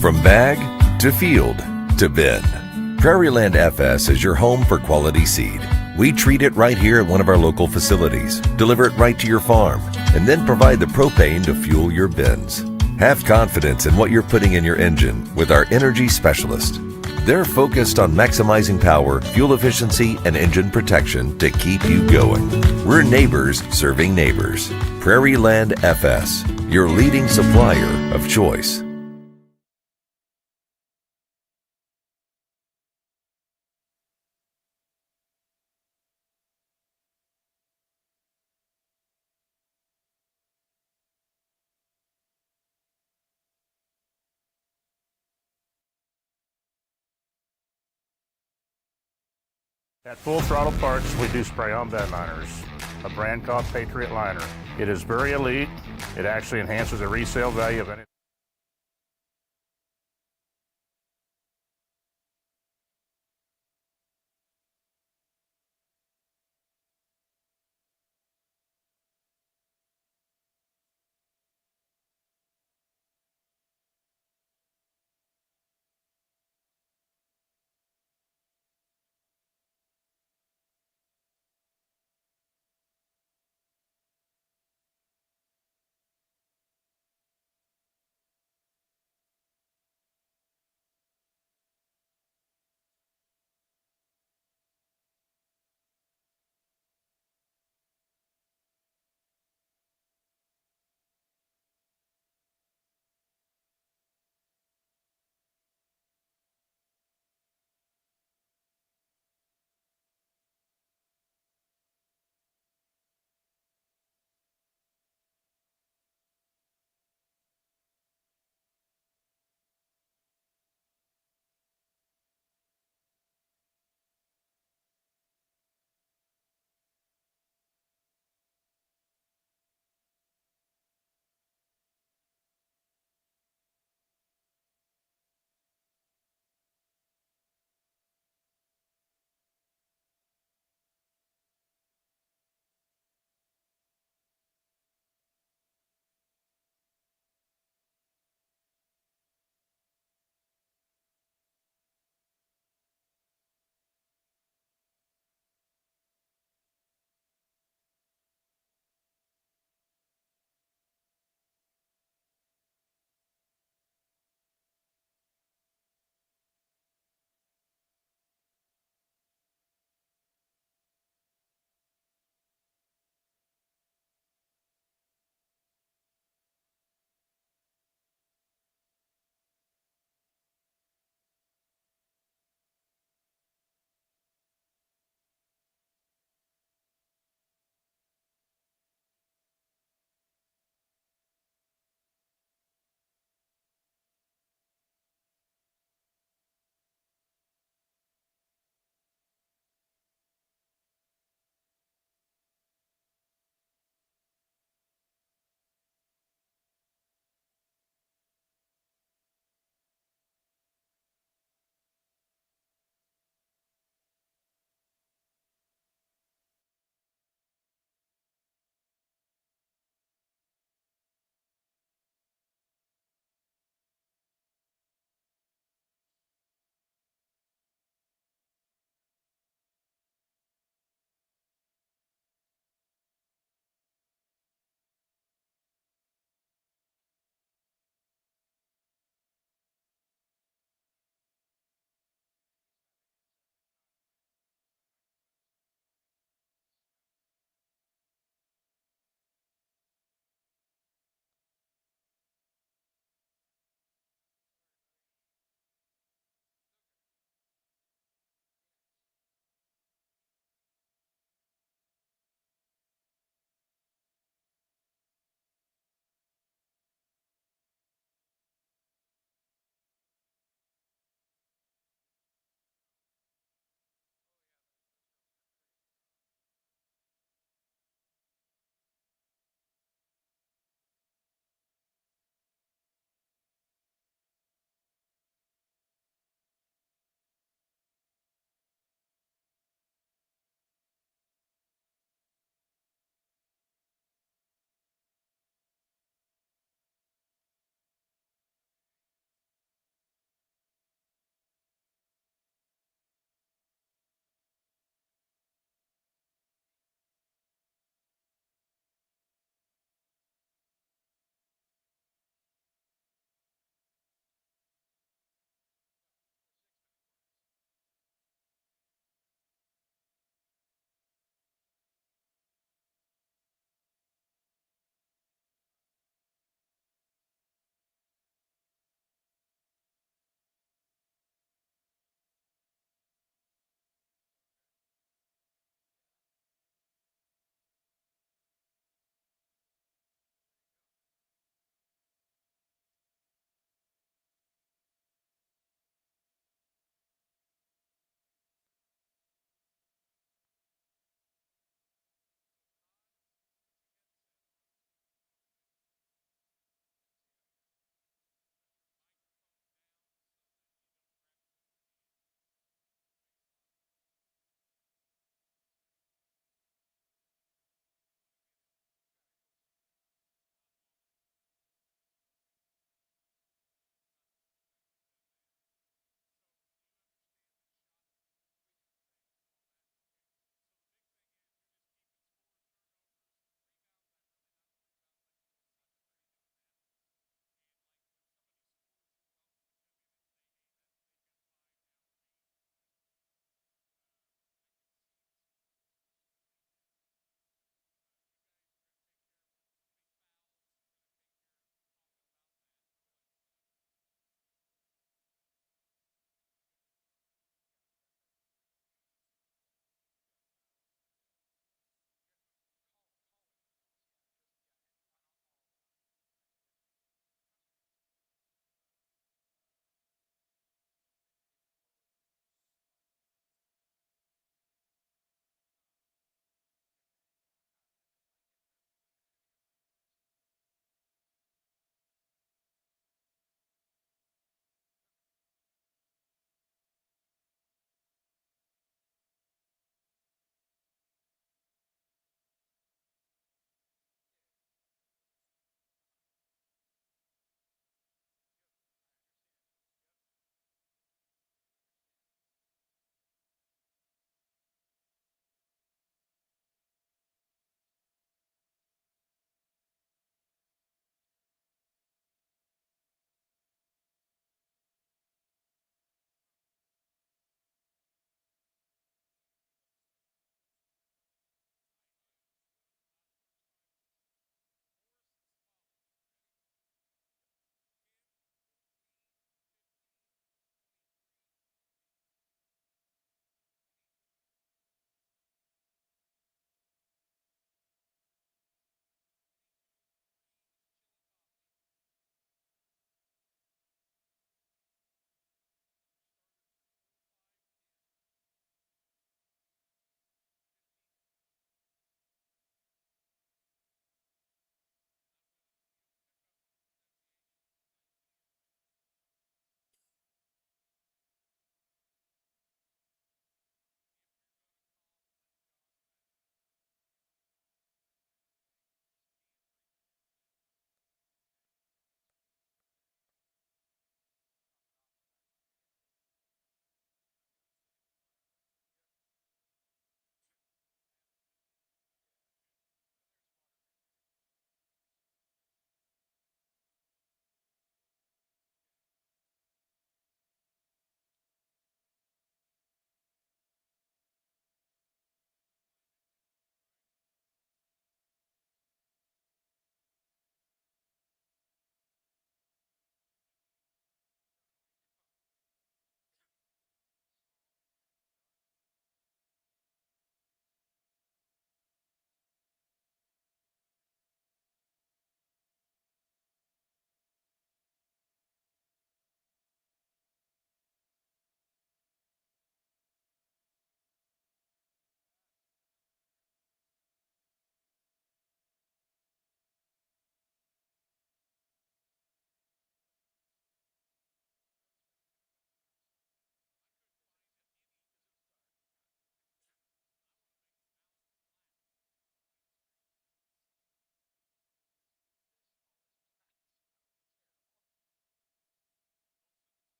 From bag to field to bin, Prairieland FS is your home for quality seed. We treat it right here at one of our local facilities, deliver it right to your farm, and then provide the propane to fuel your bins. Have confidence in what you're putting in your engine with our energy specialist. They're focused on maximizing power, fuel efficiency, and engine protection to keep you going. We're neighbors serving neighbors. Prairieland FS, your leading supplier of choice. At Full Throttle Parts, we do spray-on bed liners, a brand called Patriot Liner. It is very elite. It actually enhances the resale value of any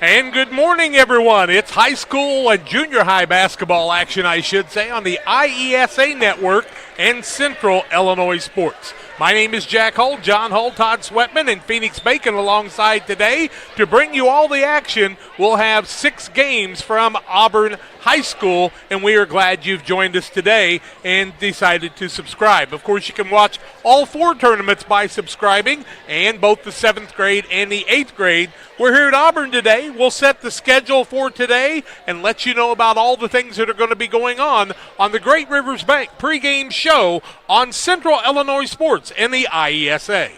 And good morning, everyone. It's high school and junior high basketball action, I should say, on the IESA network and Central Illinois Sports. My name is Jack Hull, John Hull, Todd Sweatman, and Phoenix Bacon alongside today to bring you all the action. We'll have 6 games from Auburn High School, and we are glad you've joined us today and decided to subscribe. Of course, you can watch all 4 tournaments by subscribing, and both the 7th grade and the 8th grade. We're here at Auburn today. We'll set the schedule for today and let you know about all the things that are going to be going on the Great Rivers Bank pregame show on Central Illinois Sports and the IESA.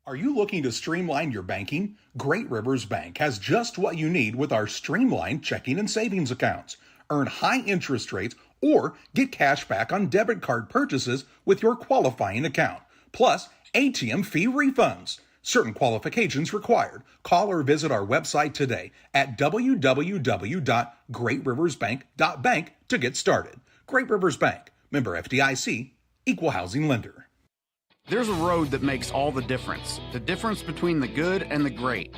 Are you looking to streamline your banking? Great Rivers Bank has just what you need with our streamlined checking and savings accounts. Earn high interest rates or get cash back on debit card purchases with your qualifying account. Plus, ATM fee refunds. Certain qualifications required. Call or visit our website today at www.greatriversbank.bank to get started. Great Rivers Bank, member FDIC, equal housing lender. There's a road that makes all the difference between the good and the great.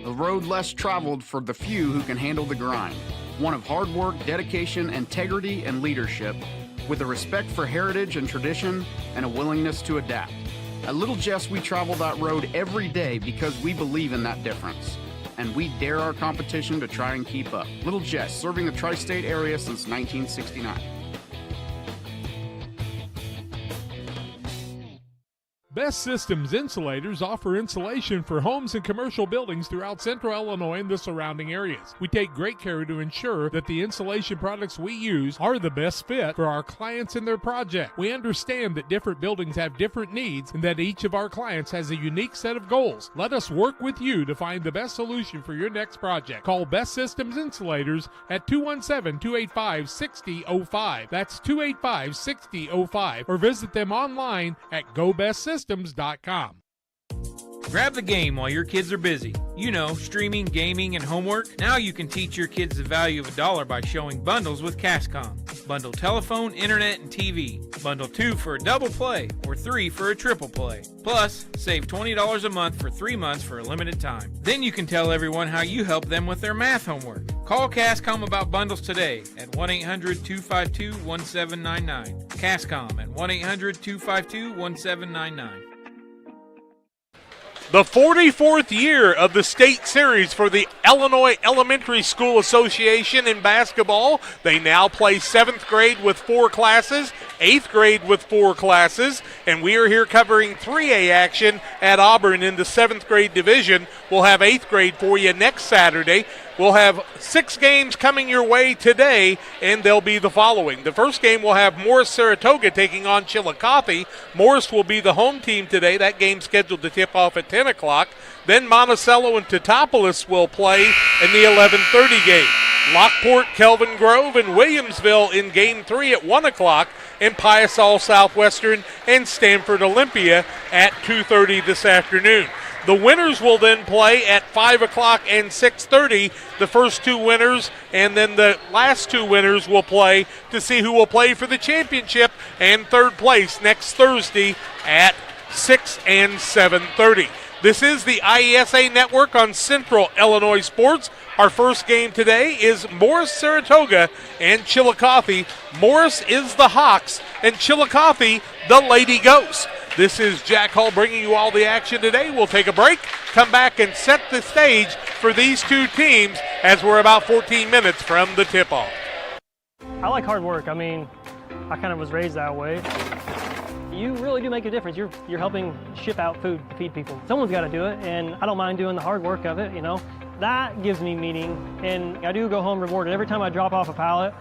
A road less traveled for the few who can handle the grind. One of hard work, dedication, integrity, and leadership, with a respect for heritage and tradition and a willingness to adapt. At Little Jess, we travel that road every day because we believe in that difference. And we dare our competition to try and keep up. Little Jess, serving the tri-state area since 1969. Best Systems Insulators offer insulation for homes and commercial buildings throughout Central Illinois and the surrounding areas. We take great care to ensure that the insulation products we use are the best fit for our clients and their project. We understand that different buildings have different needs and that each of our clients has a unique set of goals. Let us work with you to find the best solution for your next project. Call Best Systems Insulators at 217-285-6005. That's 285-6005. Or visit them online at GoBestSystems.com. Grab the game while your kids are busy. You know, streaming, gaming, and homework. Now you can teach your kids the value of $1 by showing bundles with Cascom. Bundle telephone, internet, and TV. Bundle 2 for a double play or 3 for a triple play. Plus, save $20 a month for 3 months for a limited time. Then you can tell everyone how you help them with their math homework. Call Cascom about bundles today at 1-800-252-1799. Cascom at 1-800-252-1799. The 44th year of the state series for the Illinois Elementary School Association in basketball. They now play 7th grade with 4 classes, 8th grade with 4 classes, and we are here covering 3A action at Auburn in the 7th grade division. We'll have 8th grade for you next Saturday. We'll have 6 games coming your way today, and they'll be the following. The first game will have Morris Saratoga taking on Chillicothe. Morris will be the home team today. That game's scheduled to tip off at 10 o'clock. Then Monticello and Teutopolis will play in the 11:30 game. Lockport, Kelvin Grove, and Williamsville in Game 3 at 1 o'clock, and Piasol Southwestern and Stanford Olympia at 2:30 this afternoon. The winners will then play at 5 o'clock and 6:30, the first 2 winners, and then the last 2 winners will play to see who will play for the championship and 3rd place next Thursday at 6 and 7:30. This is the IESA Network on Central Illinois Sports. Our first game today is Morris Saratoga and Chillicothe. Morris is the Hawks and Chillicothe the Lady Ghosts. This is Jack Hull bringing you all the action today. We'll take a break, come back and set the stage for these 2 teams as we're about 14 minutes from the tip-off. I like hard work. I mean, I kind of was raised that way. You really do make a difference. You're helping ship out food to feed people. Someone's got to do it, and I don't mind doing the hard work of it, you know. That gives me meaning, and I do go home rewarded. Every time I drop off a pallet,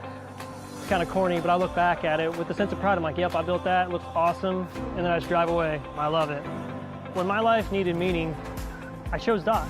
it's kind of corny, but I look back at it with a sense of pride. I'm like, yep, I built that, it looks awesome, and then I just drive away. I love it. When my life needed meaning, I chose Doc.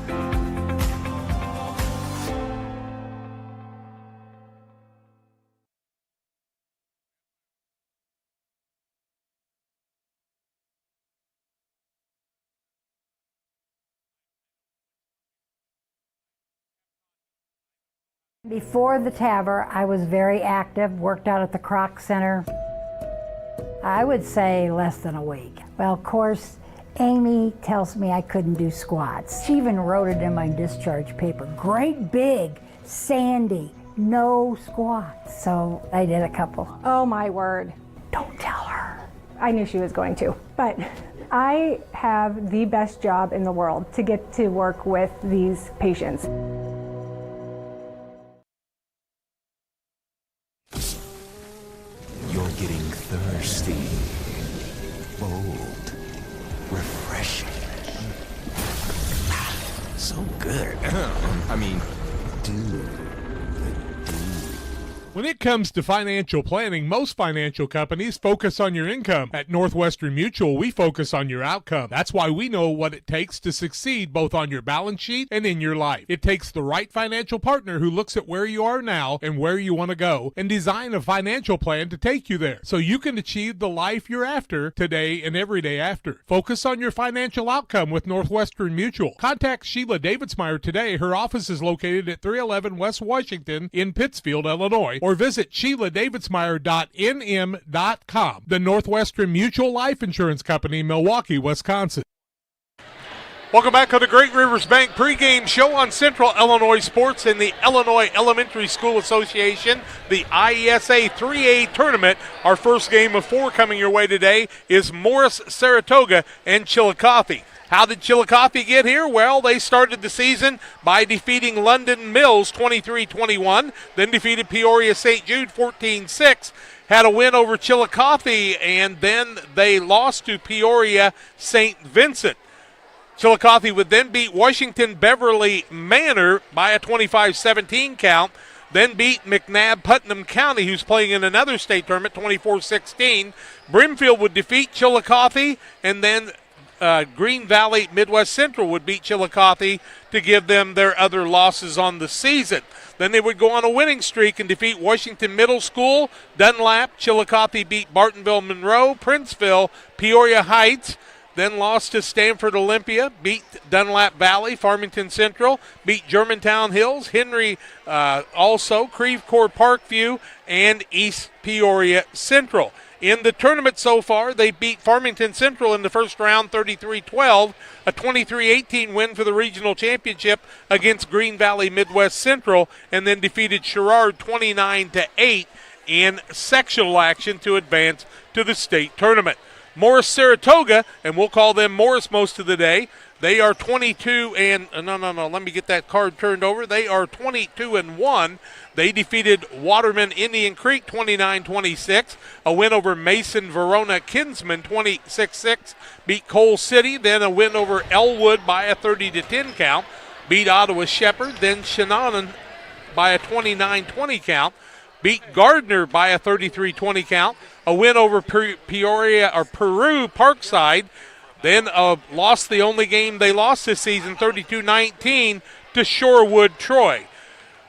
Before the TAVR, I was very active, worked out at the Croc Center. I would say less than a week. Well, of course, Amy tells me I couldn't do squats. She even wrote it in my discharge paper. Great big, Sandy, no squats. So I did a couple. Oh my word. Don't tell her. I knew she was going to, but I have the best job in the world to get to work with these patients. You're getting thirsty, bold, refreshing. So good. I mean, dude. When it comes to financial planning, most financial companies focus on your income. At Northwestern Mutual, we focus on your outcome. That's why we know what it takes to succeed both on your balance sheet and in your life. It takes the right financial partner who looks at where you are now and where you want to go and design a financial plan to take you there so you can achieve the life you're after today and every day after. Focus on your financial outcome with Northwestern Mutual. Contact Sheila Davidsmeyer today. Her office is located at 311 West Washington in Pittsfield, Illinois, or visit SheilaDavidsmeyer.nm.com. The Northwestern Mutual Life Insurance Company, Milwaukee, Wisconsin. Welcome back to the Great Rivers Bank pregame show on Central Illinois Sports and the Illinois Elementary School Association, the IESA 3A tournament. Our first game of 4 coming your way today is Morris, Saratoga, and Chillicothe. How did Chillicothe get here? Well, they started the season by defeating London Mills 23-21, then defeated Peoria St. Jude 14-6, had a win over Chillicothe, and then they lost to Peoria St. Vincent. Chillicothe would then beat Washington Beverly Manor by a 25-17 count, then beat McNabb Putnam County, who's playing in another state tournament, 24-16. Brimfield would defeat Chillicothe, and then Green Valley Midwest Central would beat Chillicothe to give them their other losses on the season. Then they would go on a winning streak and defeat Washington Middle School, Dunlap. Chillicothe beat Bartonville Monroe, Princeville, Peoria Heights, then lost to Stanford Olympia, beat Dunlap Valley, Farmington Central, beat Germantown Hills, Henry also, Creve Coeur Parkview, and East Peoria Central. In the tournament so far, they beat Farmington Central in the first round 33-12, a 23-18 win for the regional championship against Green Valley Midwest Central, and then defeated Sherrard 29-8 in sectional action to advance to the state tournament. Morris Saratoga, and we'll call them Morris most of the day, they are 22 and let me get that card turned over. They are 22-1. They defeated Waterman Indian Creek 29-26, a win over Mason Verona Kinsman 26-6, beat Cole City, then a win over Elwood by a 30-10 count, beat Ottawa Shepherd, then Shannon by a 29-20 count, beat Gardner by a 33-20 count, a win over Peru Parkside, then lost the only game they lost this season, 32-19, to Shorewood Troy.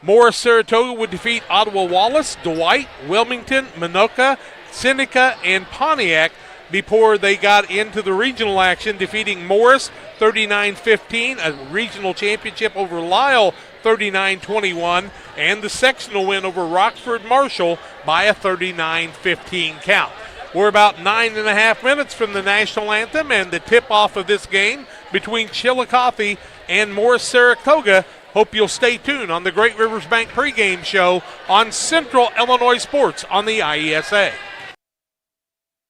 Morris Saratoga would defeat Ottawa Wallace, Dwight, Wilmington, Minoka, Seneca, and Pontiac before they got into the regional action, defeating Morris 39-15, a regional championship over Lisle 39-21, and the sectional win over Rockford Marshall by a 39-15 count. We're about 9.5 minutes from the national anthem and the tip-off of this game between Chillicothe and Morris Saratoga. Hope you'll stay tuned on the Great Rivers Bank pregame show on Central Illinois Sports on the IESA.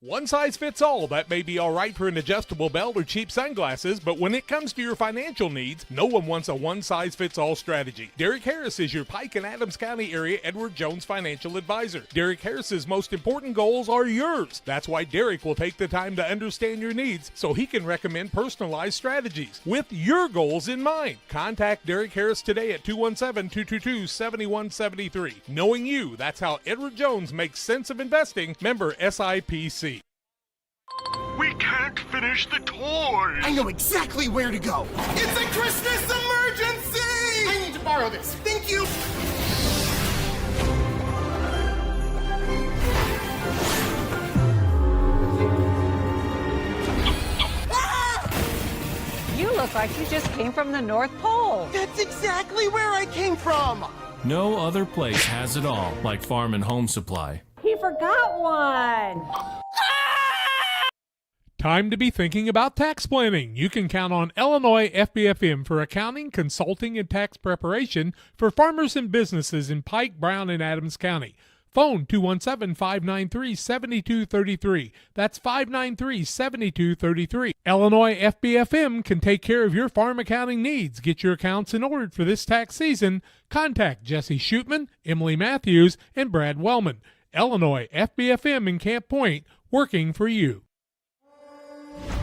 One size fits all. That may be all right for an adjustable belt or cheap sunglasses, but when it comes to your financial needs, no one wants a one-size-fits-all strategy. Derek Harris is your Pike and Adams County area Edward Jones financial advisor. Derek Harris's most important goals are yours. That's why Derek will take the time to understand your needs so he can recommend personalized strategies with your goals in mind. Contact Derek Harris today at 217-222-7173. Knowing you, that's how Edward Jones makes sense of investing. Member SIPC. We can't finish the toys! I know exactly where to go! It's a Christmas emergency! I need to borrow this. Thank you! You look like you just came from the North Pole. That's exactly where I came from! No other place has it all like Farm and Home Supply. He forgot one. Time to be thinking about tax planning. You can count on Illinois FBFM for accounting, consulting, and tax preparation for farmers and businesses in Pike, Brown, and Adams County. Phone 217-593-7233. That's 593-7233. Illinois FBFM can take care of your farm accounting needs. Get your accounts in order for this tax season. Contact Jesse Shootman, Emily Matthews, and Brad Wellman. Illinois FBFM in Camp Point, working for you.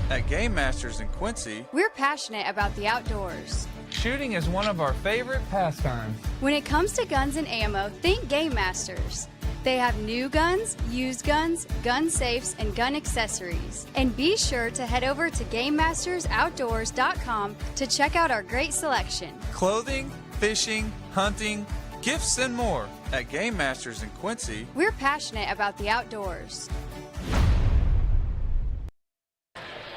At Game Masters in Quincy, we're passionate about the outdoors. Shooting is one of our favorite pastimes. When it comes to guns and ammo, think Game Masters. They have new guns, used guns, gun safes, and gun accessories. And be sure to head over to GameMastersOutdoors.com to check out our great selection. Clothing, fishing, hunting, gifts, and more. At Game Masters in Quincy, we're passionate about the outdoors.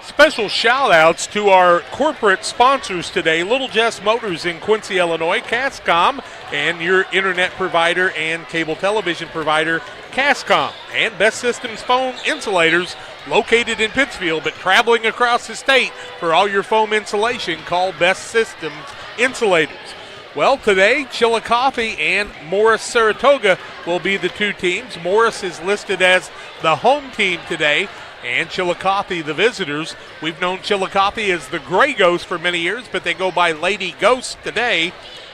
Special shout-outs to our corporate sponsors today, Little Jess Motors in Quincy, Illinois, Cascom, and your internet provider and cable television provider, Cascom, and Best Systems Foam Insulators, located in Pittsfield, but traveling across the state for all your foam insulation. Call Best Systems Insulators. Well, today, Chillicothe and Morris Saratoga will be the two teams. Morris is listed as the home team today, and Chillicothe, the visitors. We've known Chillicothe as the Gray Ghost for many years, but they go by Lady Ghost today.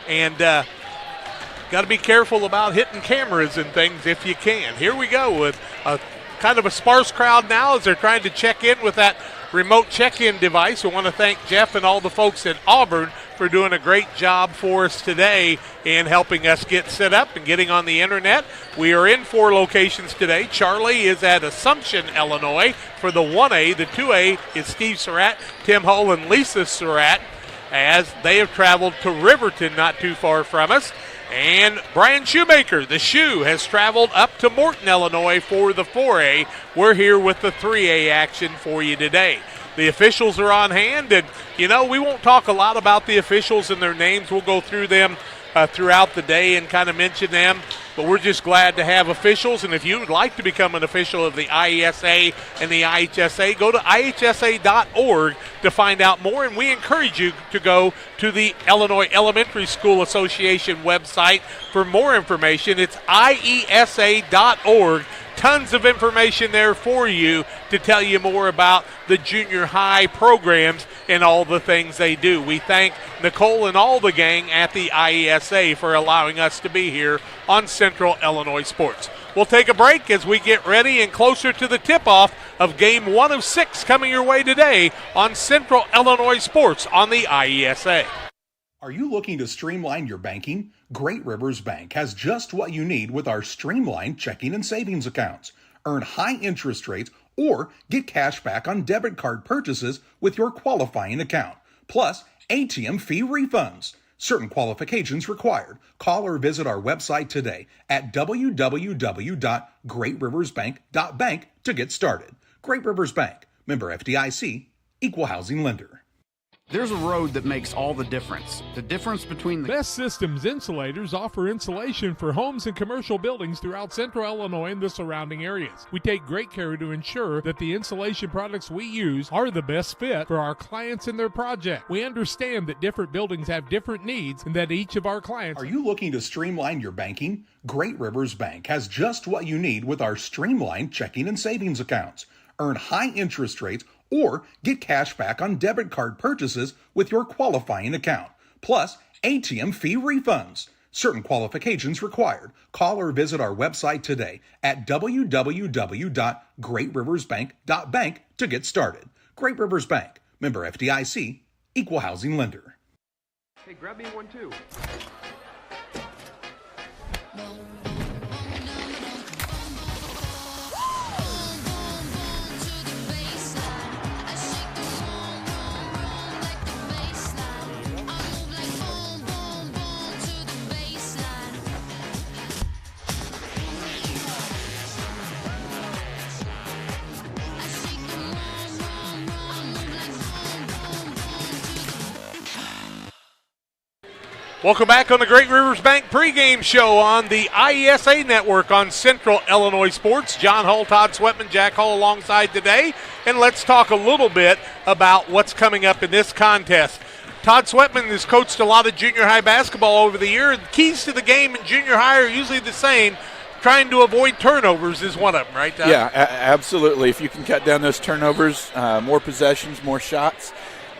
And got to be careful about hitting cameras and things if you can. Here we go with a kind of a sparse crowd now as they're trying to check in with that remote check-in device. We want to thank Jeff and all the folks at Auburn for doing a great job for us today in helping us get set up and getting on the internet. We are in 4 locations today. Charlie is at Assumption, Illinois for the 1A. The 2A is Steve Surratt, Tim Hull, and Lisa Surratt as they have traveled to Riverton, not too far from us. And Brian Shoemaker, the Shoe, has traveled up to Morton, Illinois for the 4A. We're here with the 3A action for you today. The officials are on hand, and, you know, we won't talk a lot about the officials and their names. We'll go through them throughout the day and kind of mention them, but we're just glad to have officials. And if you would like to become an official of the IESA and the IHSA, go to IHSA.org to find out more, and we encourage you to go to the Illinois Elementary School Association website for more information. It's IESA.org. Tons of information there for you to tell you more about the junior high programs and all the things they do. We thank Nicole and all the gang at the IESA for allowing us to be here on Central Illinois Sports. We'll take a break as we get ready and closer to the tip-off of Game 1 of 6 coming your way today on Central Illinois Sports on the IESA. Are you looking to streamline your banking? Great Rivers Bank has just what you need with our streamlined checking and savings accounts. Earn high interest rates or get cash back on debit card purchases with your qualifying account. Plus, ATM fee refunds. Certain qualifications required. Call or visit our website today at www.greatriversbank.bank to get started. Great Rivers Bank, member FDIC, equal housing lender. There's a road that makes all the difference. The difference between the Best Systems Insulators offer insulation for homes and commercial buildings throughout Central Illinois and the surrounding areas. We take great care to ensure that the insulation products we use are the best fit for our clients and their project. We understand that different buildings have different needs and that each of our clients... Are you looking to streamline your banking? Great Rivers Bank has just what you need with our streamlined checking and savings accounts. Earn high interest rates or get cash back on debit card purchases with your qualifying account. Plus, ATM fee refunds. Certain qualifications required. Call or visit our website today at www.greatriversbank.bank to get started. Great Rivers Bank, member FDIC, equal housing lender. Hey, grab me one too. Welcome back on the Great Rivers Bank pregame show on the IESA network on Central Illinois Sports. John Hull, Todd Sweatman, Jack Hull alongside today. And let's talk a little bit about what's coming up in this contest. Todd Sweatman has coached a lot of junior high basketball over the year. The keys to the game in junior high are usually the same. Trying to avoid turnovers is one of them, right, Todd? Yeah, absolutely. If you can cut down those turnovers, more possessions, more shots,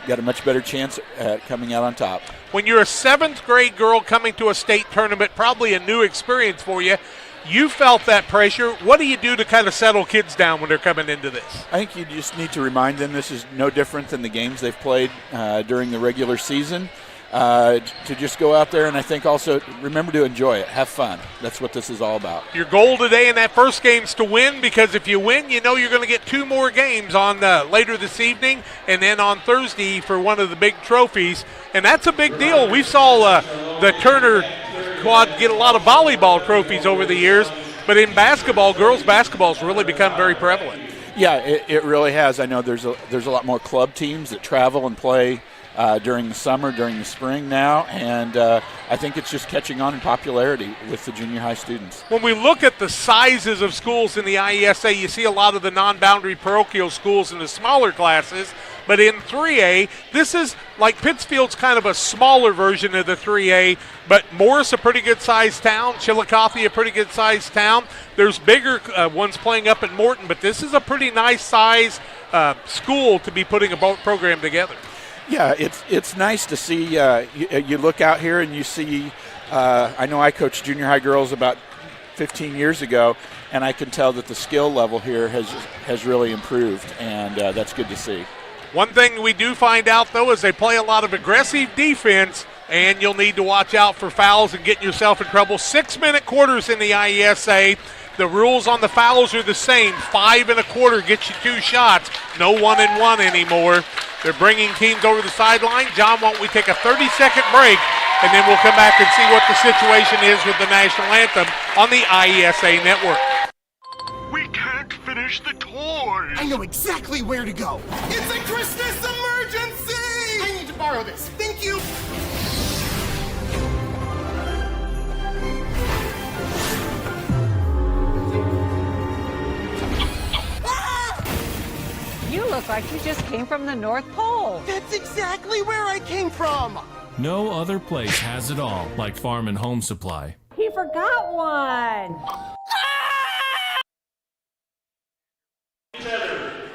you got a much better chance at coming out on top. When you're a 7th grade girl coming to a state tournament, probably a new experience for you, you felt that pressure. What do you do to kind of settle kids down when they're coming into this? I think you just need to remind them this is no different than the games they've played during the regular season. To just go out there, and I think also remember to enjoy it. Have fun. That's what this is all about. Your goal today in that first game is to win, because if you win, you know you're going to get 2 more games on later this evening and then on Thursday for one of the big trophies, and that's a big deal. We saw the Turner squad get a lot of volleyball trophies over the years, but in basketball, girls basketball has really become very prevalent. Yeah, it really has. I know there's a lot more club teams that travel and play during the summer, during the spring now, and I think it's just catching on in popularity with the junior high students. When we look at the sizes of schools in the IESA, you see a lot of the non-boundary parochial schools in the smaller classes, but in 3A, this is like Pittsfield's kind of a smaller version of the 3A, but Morris a pretty good-sized town, Chillicothe a pretty good-sized town. There's bigger ones playing up at Morton, but this is a pretty nice size school to be putting a program together. Yeah, it's nice to see. You look out here and you see. I know I coached junior high girls about 15 years ago, and I can tell that the skill level here has really improved, and that's good to see. One thing we do find out, though, is they play a lot of aggressive defense, and you'll need to watch out for fouls and getting yourself in trouble. 6-minute quarters in the IESA. The rules on the fouls are the same. 5 1/4 gets you 2 shots. No 1-and-1 anymore. They're bringing teams over the sideline. John, why don't we take a 30-second break, and then we'll come back and see what the situation is with the national anthem on the IESA network. We can't finish the toys. I know exactly where to go. It's a Christmas emergency! I need to borrow this. Thank you. You look like you just came from the North Pole. That's exactly where I came from. No other place has it all like Farm and Home Supply. He forgot one.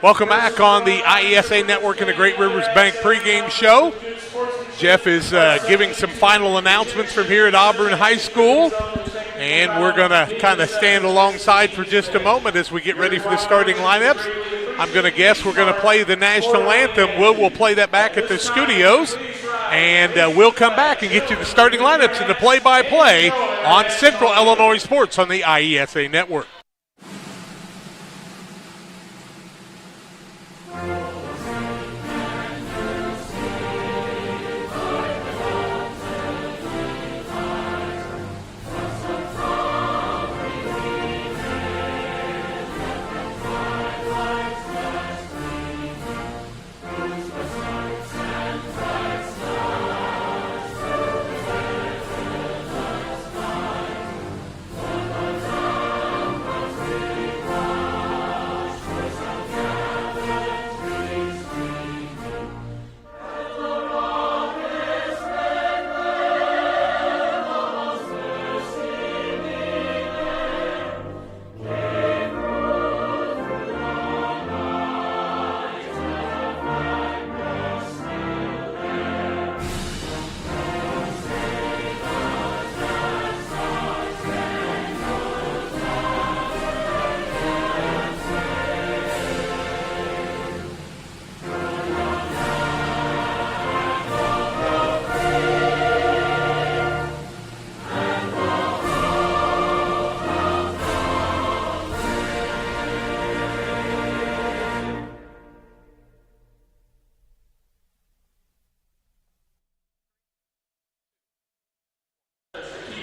Welcome back on the IESA network and the Great Rivers Bank pregame show. Jeff is giving some final announcements from here at Auburn High School, and we're going to kind of stand alongside for just a moment as we get ready for the starting lineups. I'm going to guess we're going to play the national anthem. We'll play that back at the studios, and we'll come back and get you the starting lineups and the play-by-play on Central Illinois Sports on the IESA network.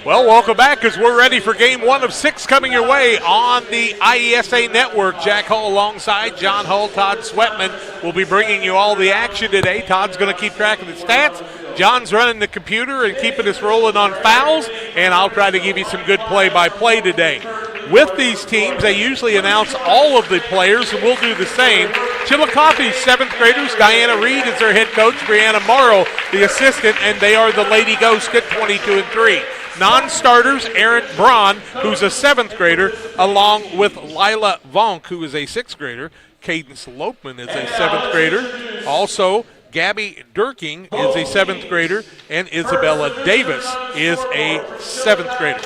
Well, welcome back as we're ready for game 1 of 6 coming your way on the IESA network. Jack Hull alongside John Hull, Todd Sweatman will be bringing you all the action today. Todd's going to keep track of the stats. John's running the computer and keeping us rolling on fouls, and I'll try to give you some good play-by-play today. With these teams, they usually announce all of the players, and we'll do the same. Chillicothe's 7th graders, Diana Reed is their head coach, Brianna Morrow the assistant, and they are the Lady Ghost at 22-3. Non-starters, Erin Braun, who's a 7th grader, along with Lila Vonk, who is a 6th grader. Cadence Lopeman is a 7th grader. Also, Gabby Durking is a 7th grader, and Isabella Davis is a 7th grader.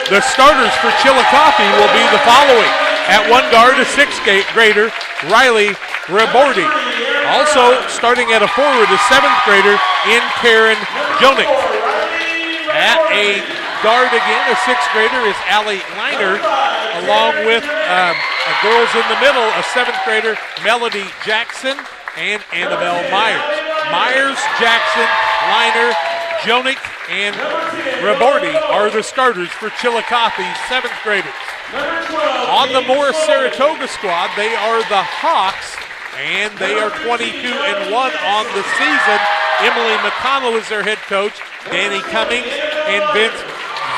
The starters for Chillicothe will be the following. At 1 guard, a 6th grader, Riley Rebordi. Also, starting at a forward, a 7th grader in Karen Jonik. At a guard again, a 6th grader is Allie Liner, along with girls in the middle, a 7th grader, Melody Jackson, and Annabelle Myers. Myers, Jackson, Liner, Jonik, and Rebordi are the starters for Chillicothe's 7th graders. On the Morris Saratoga squad, they are the Hawks, and they are 22-1 on the season. Emily McConnell is their head coach. Danny Cummings and Vince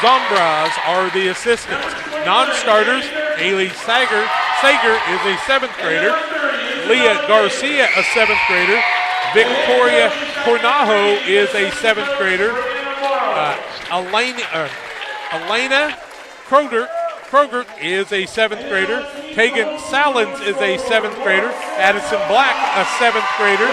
Zombras are the assistants. Non-starters, Ailey Sager is a 7th grader. Leah Garcia, a 7th grader. Victoria Cornajo is a 7th grader. Elena Kroger is a 7th grader. Tegan Salins is a 7th grader. Addison Black, a 7th grader.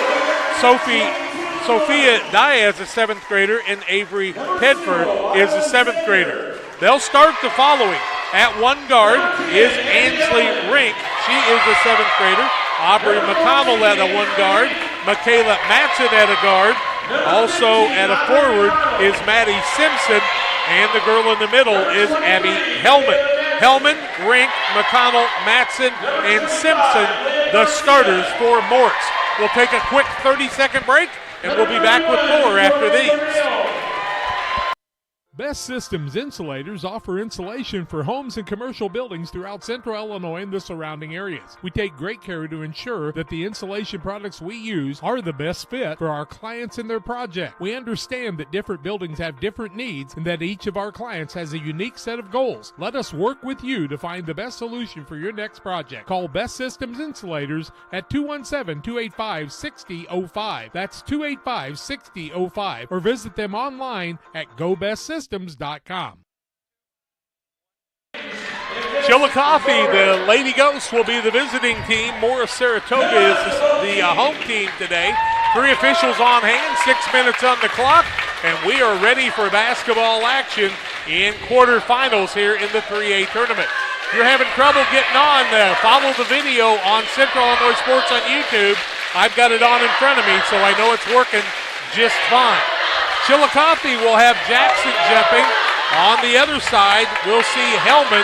Sophia Diaz, a 7th grader, and Avery Tedford is a 7th grader. They'll start the following. At 1 guard is Ansley Rink. She is a 7th grader. Aubrey McConnell at a 1 guard. Michaela Matson at a guard. Also at a forward is Maddie Simpson, and the girl in the middle is Abby Hellman. Hellman, Rink, McConnell, Matson, and Simpson, the starters for Morris. We'll take a quick 30-second break, and we'll be back with more after these. Best Systems Insulators offer insulation for homes and commercial buildings throughout Central Illinois and the surrounding areas. We take great care to ensure that the insulation products we use are the best fit for our clients and their project. We understand that different buildings have different needs and that each of our clients has a unique set of goals. Let us work with you to find the best solution for your next project. Call Best Systems Insulators at 217-285-6005. That's 285-6005. Or visit them online at GoBestSystems.com. Chillicothe, the Lady Ghosts, will be the visiting team. Morris Saratoga is the home team today. 3 officials on hand, 6 minutes on the clock, and we are ready for basketball action in quarterfinals here in the 3A tournament. If you're having trouble getting on, follow the video on Central Illinois Sports on YouTube. I've got it on in front of me, so I know it's working just fine. Chillicothe will have Jackson jumping. On the other side, we'll see Hellman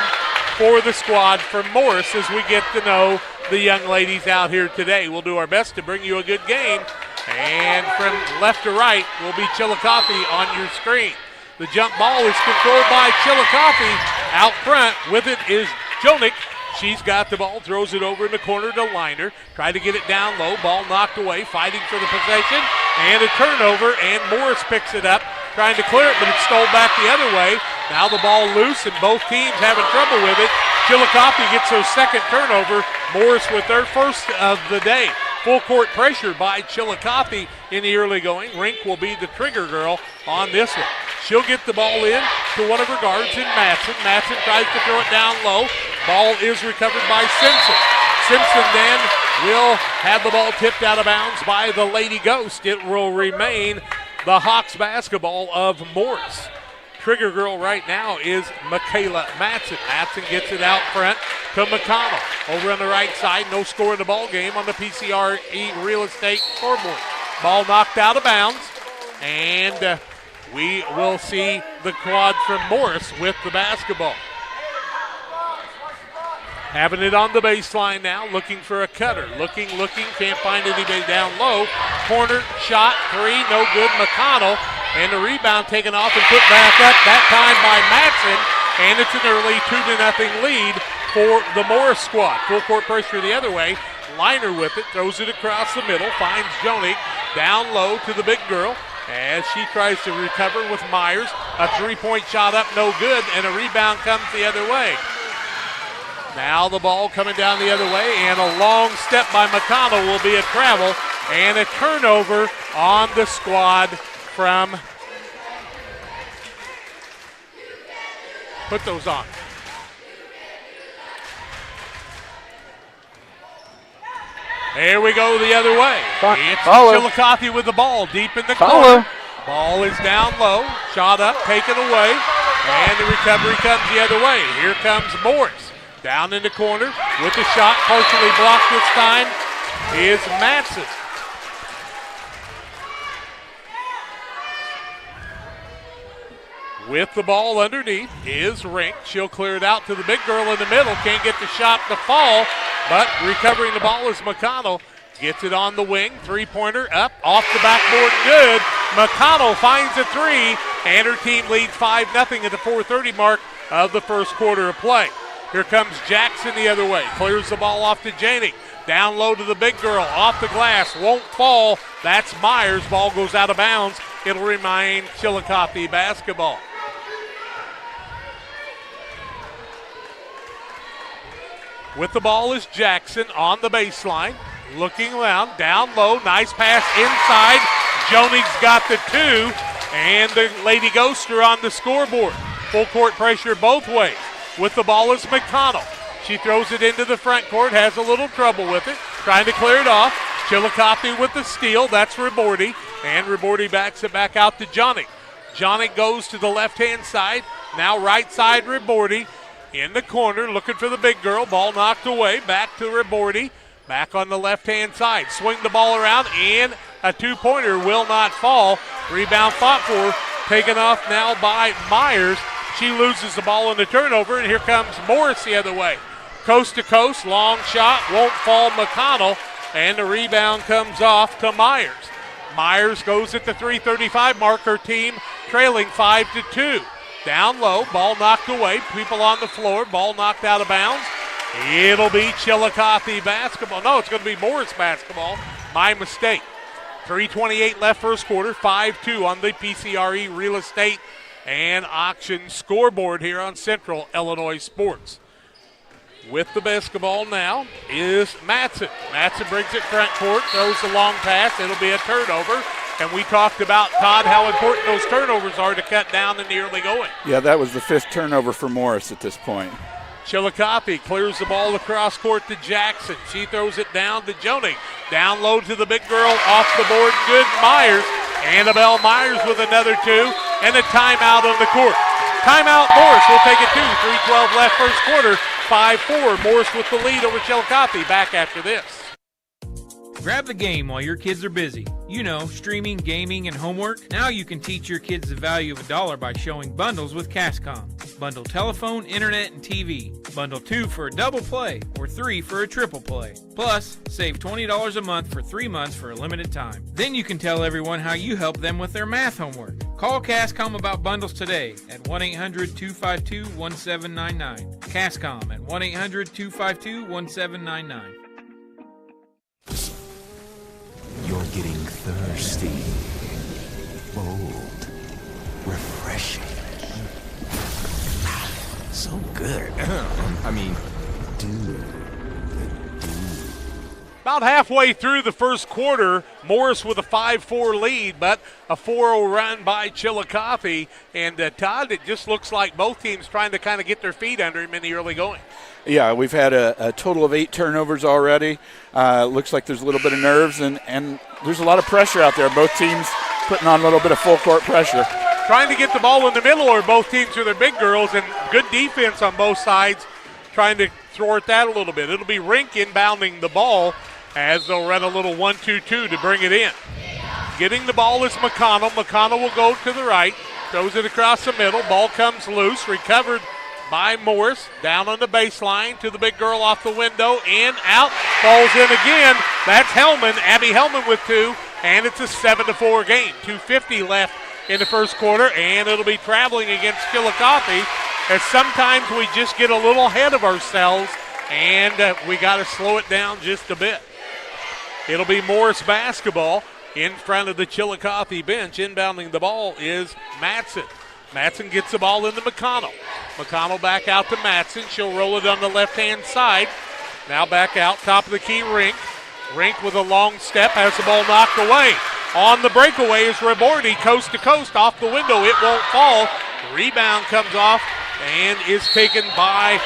for the squad from Morris as we get to know the young ladies out here today. We'll do our best to bring you a good game. And from left to right will be Chillicothe on your screen. The jump ball is controlled by Chillicothe. Out front with it is Jonik. She's got the ball, throws it over in the corner to Liner. Try to get it down low. Ball knocked away, fighting for the possession. And a turnover, and Morris picks it up, trying to clear it, but it's stole back the other way. Now the ball loose, and both teams having trouble with it. Chillicothe gets their second turnover. Morris with their first of the day. Full court pressure by Chillicothe in the early going. Rink will be the trigger girl on this one. She'll get the ball in to one of her guards in Matson. Matson tries to throw it down low. Ball is recovered by Simpson. Simpson then will have the ball tipped out of bounds by the Lady Ghost. It will remain the Hawks basketball of Morris. Trigger girl right now is Michaela Matson. Matson gets it out front to McConnell. Over on the right side, no score in the ball game on the PCRE Real Estate scoreboard. Ball knocked out of bounds, and we will see the quad from Morris with the basketball. Having it on the baseline now, looking for a cutter. Looking, can't find anybody down low. Corner, shot, 3, no good. McConnell, and the rebound taken off and put back up, that time by Matson, and it's an early 2-0 lead for the Morris squad. Full court pressure the other way. Liner with it, throws it across the middle, finds Jonik down low to the big girl, as she tries to recover with Myers. A three-point shot up, no good, and a rebound comes the other way. Now the ball coming down the other way, and a long step by McConnell will be a travel, and a turnover on the squad from, put those on. There we go the other way. It's Chillicothe with the ball deep in the corner. Ball is down low, shot up, taken away, and the recovery comes the other way. Here comes Morris. Down in the corner with the shot, partially blocked this time, is Matson. With the ball underneath is Rink. She'll clear it out to the big girl in the middle. Can't get the shot to fall, but recovering the ball is McConnell. Gets it on the wing. Three-pointer up, off the backboard, good. McConnell finds a three, and her team leads 5-0 at the 4:30 mark of the first quarter of play. Here comes Jackson the other way. Clears the ball off to Janey. Down low to the big girl. Off the glass. Won't fall. That's Myers. Ball goes out of bounds. It'll remain Chillicothe basketball. With the ball is Jackson on the baseline. Looking around. Down low. Nice pass inside. Jonig's got the two. And the Lady Ghoster on the scoreboard. Full court pressure both ways. With the ball is McConnell. She throws it into the front court, has a little trouble with it, trying to clear it off. Chillicothe with the steal, that's Ribordi, and Ribordi backs it back out to Johnny. Johnny goes to the left-hand side, now right side Ribordi, in the corner, looking for the big girl, ball knocked away, back to Ribordi, back on the left-hand side. Swing the ball around, and a two-pointer will not fall. Rebound fought for, taken off now by Myers. She loses the ball in the turnover, and here comes Morris the other way. Coast to coast, long shot, won't fall McConnell, and the rebound comes off to Myers. Myers goes at the 3:35 mark, her team trailing 5-2. Down low, ball knocked away, people on the floor, ball knocked out of bounds. It'll be Chillicothe basketball. No, it's going to be Morris basketball. My mistake. 3:28 left first quarter, 5-2 on the PCRE Real Estate and Auction scoreboard here on Central Illinois Sports. With the basketball now is Matson. Matson brings it front court, throws the long pass. It'll be a turnover. And we talked about, Todd, how important those turnovers are to cut down in the early going. Yeah, that was the fifth turnover for Morris at this point. Chillicothe clears the ball across court to Jackson. She throws it down to Joning. Down low to the big girl, off the board, good. Myers. Annabelle Myers with another two, and a timeout on the court. Timeout, Morris will take it two. 3:12 left first quarter, 5-4. Morris with the lead over Chillicothe. Back after this. Grab the game while your kids are busy. You know, streaming, gaming, and homework. Now you can teach your kids the value of $1 by showing bundles with Cascom. Bundle telephone, internet, and TV. Bundle 2 for a double play or 3 for a triple play. Plus, save $20 a month for 3 months for a limited time. Then you can tell everyone how you help them with their math homework. Call Cascom about bundles today at 1-800-252-1799. Cascom at 1-800-252-1799. You're getting thirsty, bold, refreshing. So good. I mean, dude. About halfway through the first quarter, Morris with a 5-4 lead, but a 4-0 run by Chillicothe. And Todd, it just looks like both teams trying to kind of get their feet under him in the early going. Yeah, we've had a total of 8 turnovers already. Looks like there's a little bit of nerves, and there's a lot of pressure out there. Both teams putting on a little bit of full court pressure. Trying to get the ball in the middle, or both teams are their big girls, and good defense on both sides, trying to thwart that a little bit. It'll be Rink inbounding the ball as they'll run a little 1-2-2 to bring it in. Getting the ball is McConnell. McConnell will go to the right, throws it across the middle. Ball comes loose, recovered by Morris, down on the baseline to the big girl off the window, in, out, falls in again. That's Hellman, Abby Hellman with 2, and it's a 7-4 game. 2:50 left in the first quarter, and it'll be traveling against Chillicothe, as sometimes we just get a little ahead of ourselves, and we got to slow it down just a bit. It'll be Morris basketball. in front of the Chillicothe bench. Inbounding the ball is Matson. Matson gets the ball into McConnell. McConnell back out to Matson. She'll roll it on the left-hand side. Now back out, top of the key, Rink. Rink with a long step, has the ball knocked away. On the breakaway is Rabordi, coast to coast, off the window. It won't fall. Rebound comes off and is taken by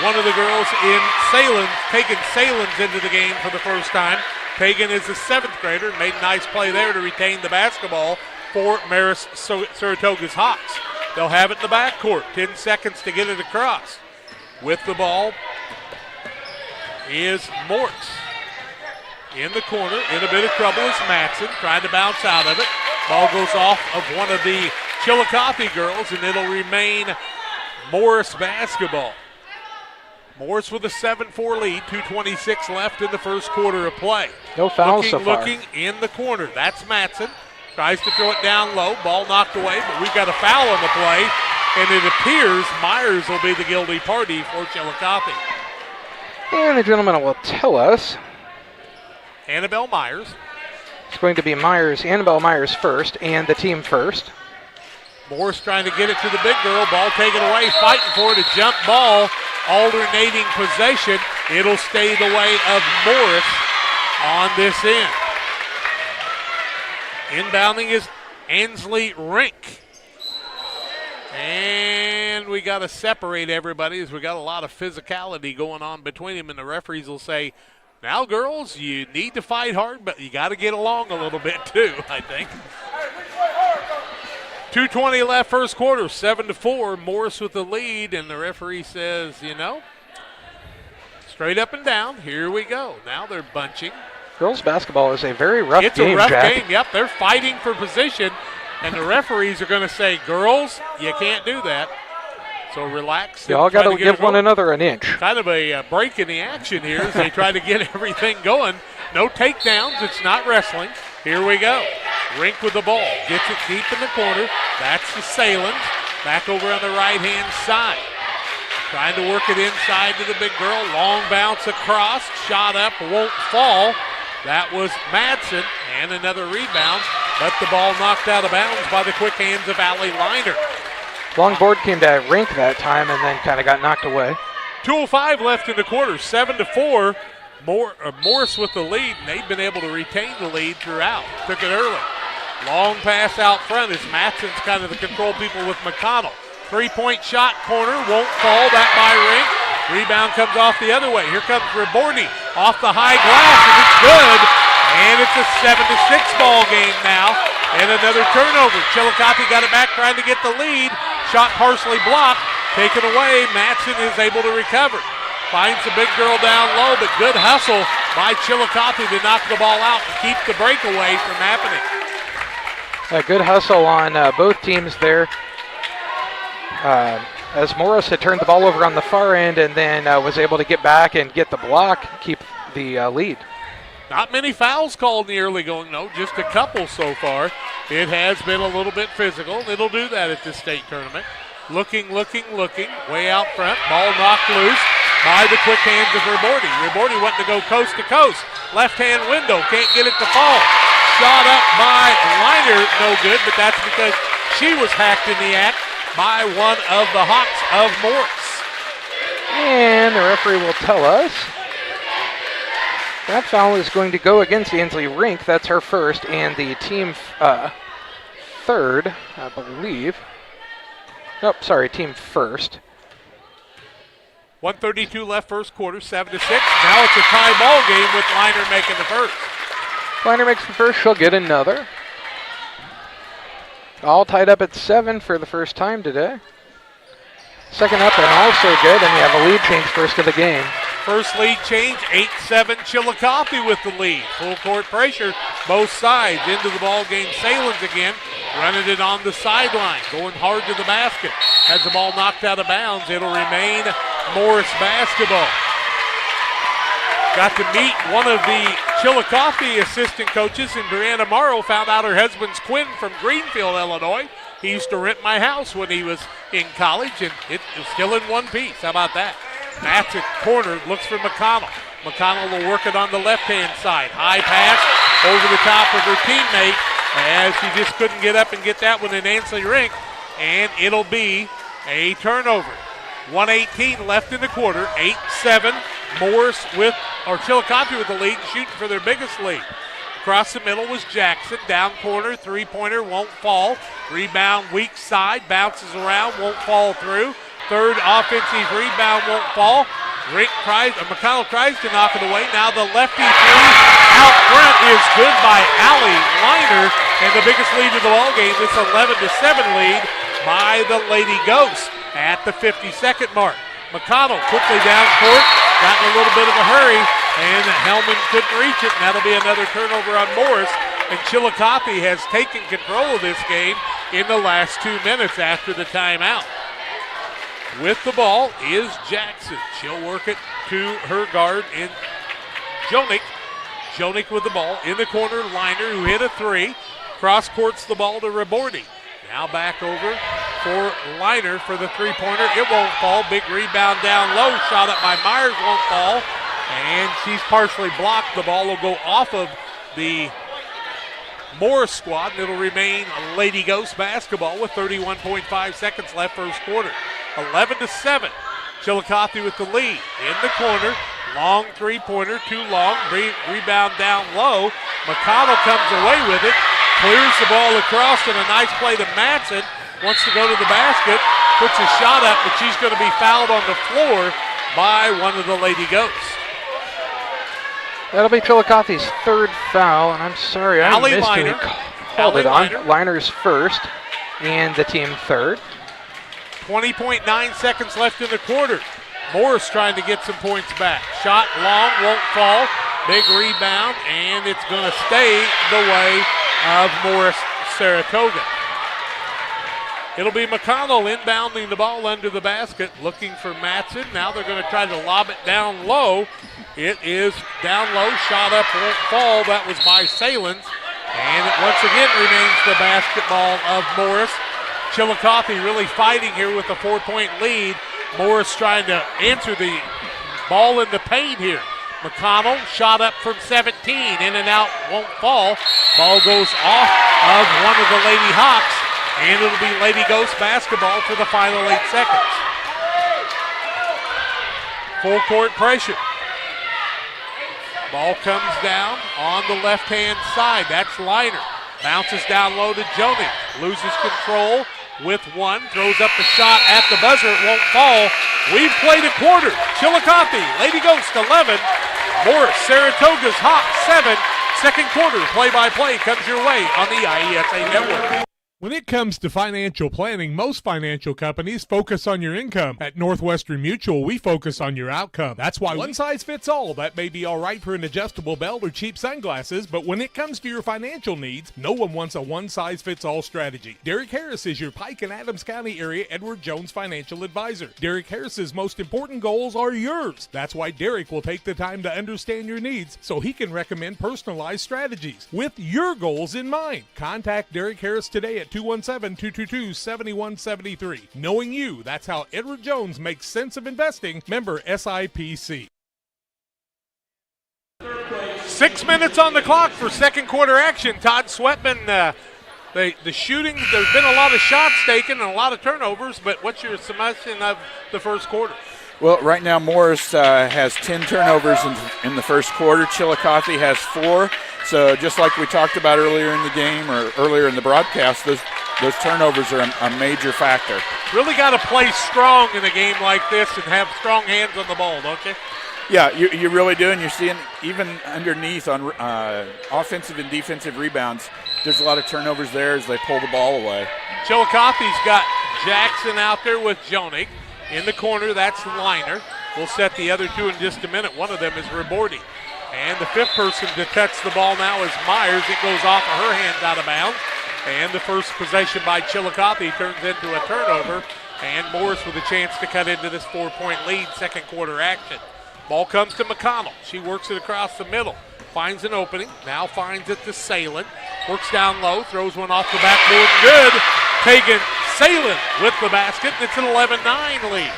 one of the girls in Salem, taking Salem's into the game for the first time. Pagan is a 7th grader, made a nice play there to retain the basketball for Marist Saratoga's Hawks. They'll have it in the backcourt, 10 seconds to get it across. With the ball is Mortz. In the corner, in a bit of trouble is Matson, trying to bounce out of it. Ball goes off of one of the Chillicothe girls, and it'll remain Morris basketball. Morris with a 7-4 lead, 2:26 left in the first quarter of play. No fouls so far. Looking in the corner, that's Matson. Tries to throw it down low, ball knocked away, but we've got a foul on the play, and it appears Myers will be the guilty party for Chillicothe. And the gentleman will tell us. Annabelle Myers. It's going to be Annabelle Myers first, and the team first. Morris trying to get it to the big girl. Ball taken away, fighting for it. A jump ball, alternating possession. It'll stay the way of Morris on this end. Inbounding is Ansley Rink. And we got to separate everybody as we got a lot of physicality going on between them, and the referees will say, now, girls, you need to fight hard, but you got to get along a little bit too, I think. 2:20 left first quarter, 7-4. Morris with the lead, and the referee says, straight up and down. Here we go. Now they're bunching. Girls basketball is a very rough game, It's a rough Jack. game. Yep, they're fighting for position, and the referees are going to say, girls, you can't do that. So relax. Y'all got to give one another an inch. Kind of a break in the action here as they try to get everything going. No takedowns. It's not wrestling. Here we go. Rink with the ball. Gets it deep in the corner. That's the Salins. Back over on the right-hand side. Trying to work it inside to the big girl. Long bounce across. Shot up. Won't fall. That was Madsen. And another rebound. But the ball knocked out of bounds by the quick hands of Allie Liner. Long board came to Rink that time and then kind of got knocked away. 2:05 left in the quarter, 7-4. Morris with the lead, and they've been able to retain the lead throughout. Took it early. Long pass out front as Matson's kind of the control people with McConnell. 3-point shot, corner, won't fall. That by Rink. Rebound comes off the other way. Here comes Rabordi off the high glass, and it's good. And it's a 7-6 ball game now. And another turnover. Chillicothe got it back, trying to get the lead. Shot partially blocked. Taken away. Matson is able to recover. Finds the big girl down low, but good hustle by Chillicothe to knock the ball out and keep the breakaway from happening. A good hustle on both teams there. As Morris had turned the ball over on the far end and then was able to get back and get the block, keep the lead. Not many fouls called in the early going, no, just a couple so far. It has been a little bit physical. It'll do that at this state tournament. Looking, way out front. Ball knocked loose by the quick hands of Rabordi. Rabordi wanting to go coast to coast. Left-hand window, can't get it to fall. Shot up by Liner, no good, but that's because she was hacked in the act by one of the Hawks of Morris. And the referee will tell us that foul is going to go against Ansley Rink. That's her first, and the team third, I believe. Nope, sorry, team first. 1:32 left first quarter, 7-6. Now it's a tie ball game with Liner making the first. Liner makes the first, she'll get another. All tied up at 7 for the first time today. Second up and also good, and we have a lead change first of the game. First lead change, 8-7 Chillicothe with the lead. Full court pressure, both sides into the ball game. Salins again, running it on the sideline, going hard to the basket. Has the ball knocked out of bounds. It'll remain Morris basketball. Got to meet one of the Chillicothe assistant coaches, and Brianna Morrow found out her husband's Quinn from Greenfield, Illinois. He used to rent my house when he was in college, and it is still in one piece. How about that? Matson corner, looks for McConnell. McConnell will work it on the left-hand side. High pass, over the top of her teammate as she just couldn't get up and get that one in Ansley Rink, and it'll be a turnover. 1:18 left in the quarter, 8-7. Morris Chillicothe with the lead, shooting for their biggest lead. Across the middle was Jackson, down corner, three-pointer, won't fall. Rebound, weak side, bounces around, won't fall through. Third offensive rebound, won't fall. McConnell tries to knock it away. Now the lefty three out front is good by Allie Liner, and the biggest lead of the ball game. This 11-7 lead by the Lady Ghosts at the 52nd mark. McConnell quickly down court, got in a little bit of a hurry, and Hellman couldn't reach it, and that'll be another turnover on Morris. And Chillicothe has taken control of this game in the last 2 minutes after the timeout. With the ball is Jackson. She'll work it to her guard in Jonik. Jonik with the ball in the corner. Liner, who hit a three, cross courts the ball to Rabordi. Now back over for Liner for the three-pointer. It won't fall. Big rebound down low. Shot up by Myers, won't fall. And she's partially blocked. The ball will go off of the Morris squad, and it'll remain Lady Ghost basketball with 31.5 seconds left first quarter. 11-7. Chillicothe with the lead. In the corner. Long three-pointer. Too long. Rebound down low. McConnell comes away with it. Clears the ball across, and a nice play to Madsen. Wants to go to the basket. Puts a shot up, but she's going to be fouled on the floor by one of the Lady Ghosts. That'll be Chillicothe's third foul, and I'm sorry, I missed who he called it on. Liner's first, and the team third. 20.9 seconds left in the quarter. Morris trying to get some points back. Shot long, won't fall. Big rebound, and it's going to stay the way of Morris Saratoga. It'll be McConnell inbounding the ball under the basket, looking for Madsen. Now they're going to try to lob it down low. It is down low, shot up, won't fall. That was by Salins. And it once again remains the basketball of Morris. Chillicothe really fighting here with a 4-point lead. Morris trying to answer the ball in the paint here. McConnell shot up from 17, in and out, won't fall. Ball goes off of one of the Lady Hawks, and it'll be Lady Ghost basketball for the final 8 seconds. Full court pressure. Ball comes down on the left-hand side. That's Liner. Bounces down low to Jonik. Loses control with one. Throws up the shot at the buzzer. It won't fall. We've played a quarter. Chillicothe, Lady Ghost 11. Morris, Saratoga's Hawks 7. Second quarter play-by-play comes your way on the IESA Network. When it comes to financial planning, most financial companies focus on your income. At Northwestern Mutual, we focus on your outcome. That's why one size fits all. That may be all right for an adjustable belt or cheap sunglasses, but when it comes to your financial needs, no one wants a one-size-fits-all strategy. Derek Harris is your Pike and Adams County area Edward Jones financial advisor. Derek Harris's most important goals are yours. That's why Derek will take the time to understand your needs so he can recommend personalized strategies with your goals in mind. Contact Derek Harris today at 217-222-7173. Knowing you, that's how Edward Jones makes sense of investing. Member SIPC. 6 minutes on the clock for second quarter action. Todd Sweatman, the shooting, there's been a lot of shots taken and a lot of turnovers, but what's your summation of the first quarter? Well, right now Morris has 10 turnovers in the first quarter. Chillicothe has 4. So just like we talked about earlier in the game or earlier in the broadcast, those turnovers are a major factor. Really got to play strong in a game like this and have strong hands on the ball, don't you? Yeah, you really do, and you're seeing even underneath on offensive and defensive rebounds, there's a lot of turnovers there as they pull the ball away. Chillicothe's got Jackson out there with Jonik. In the corner, that's Liner. We'll set the other two in just a minute. One of them is Rabordi. And the fifth person to touch the ball now is Myers. It goes off of her hands out of bounds. And the first possession by Chillicothe turns into a turnover. And Morris with a chance to cut into this 4-point lead, second quarter action. Ball comes to McConnell. She works it across the middle. Finds an opening. Now finds it to Salin. Works down low. Throws one off the backboard. Good. Tegan Salin with the basket. It's an 11-9 lead.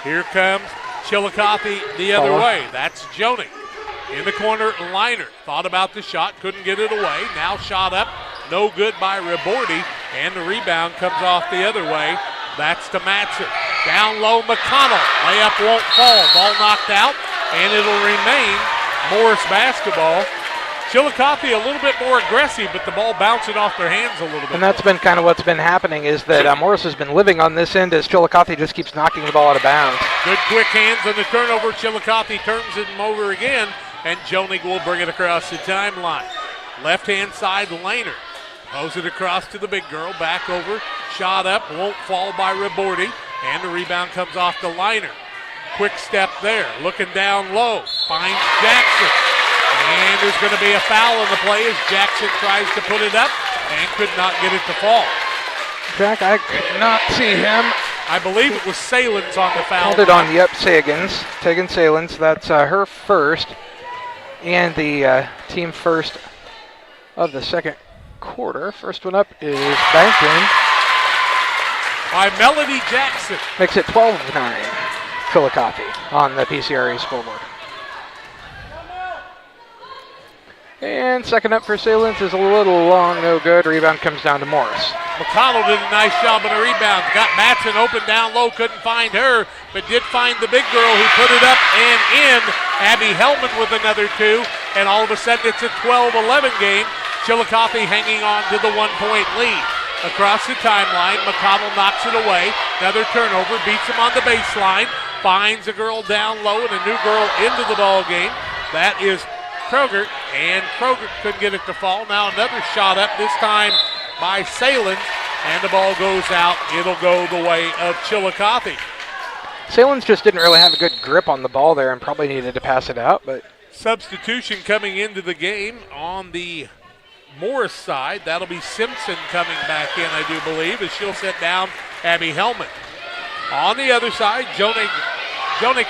Here comes Chillicothe the other way. That's Jonik. In the corner, Liner thought about the shot, couldn't get it away. Now shot up, no good by Ribordi, and the rebound comes off the other way. That's to Matson. Down low, McConnell. Layup won't fall. Ball knocked out, and it'll remain Morris basketball. Chillicothe a little bit more aggressive, but the ball bouncing off their hands a little bit. And that's been kind of what's been happening is that Morris has been living on this end as Chillicothe just keeps knocking the ball out of bounds. Good quick hands on the turnover. Chillicothe turns it over again, and Jonig will bring it across the timeline. Left-hand side, Laner. Throws it across to the big girl. Back over. Shot up. Won't fall by Ribordi. And the rebound comes off the Liner. Quick step there. Looking down low. Finds Jackson. And there's going to be a foul on the play as Jackson tries to put it up and could not get it to fall. Jack, I could not see him. I believe it was Salins on the foul. Called it on, yep, Sagans. Tegan Salins. That's her first and the team first of the second quarter. First one up is banked in by Melody Jackson. Makes it 12-9 Chillicothe on the PCRA scoreboard. And second up for Salins is a little long, no good. Rebound comes down to Morris. McConnell did a nice job on the rebound. Got Matson open down low, couldn't find her, but did find the big girl who put it up and in. Abby Hellman with another two, and all of a sudden it's a 12-11 game. Chillicothe hanging on to the 1-point lead. Across the timeline, McConnell knocks it away. Another turnover, beats him on the baseline. Finds a girl down low and a new girl into the ball game. That is Kroger, and Kroger couldn't get it to fall. Now another shot up, this time by Salins, and the ball goes out. It'll go the way of Chillicothe. Salins just didn't really have a good grip on the ball there and probably needed to pass it out. But substitution coming into the game on the Morris side. That'll be Simpson coming back in, I do believe, as she'll set down Abby Hellman. On the other side, Jonik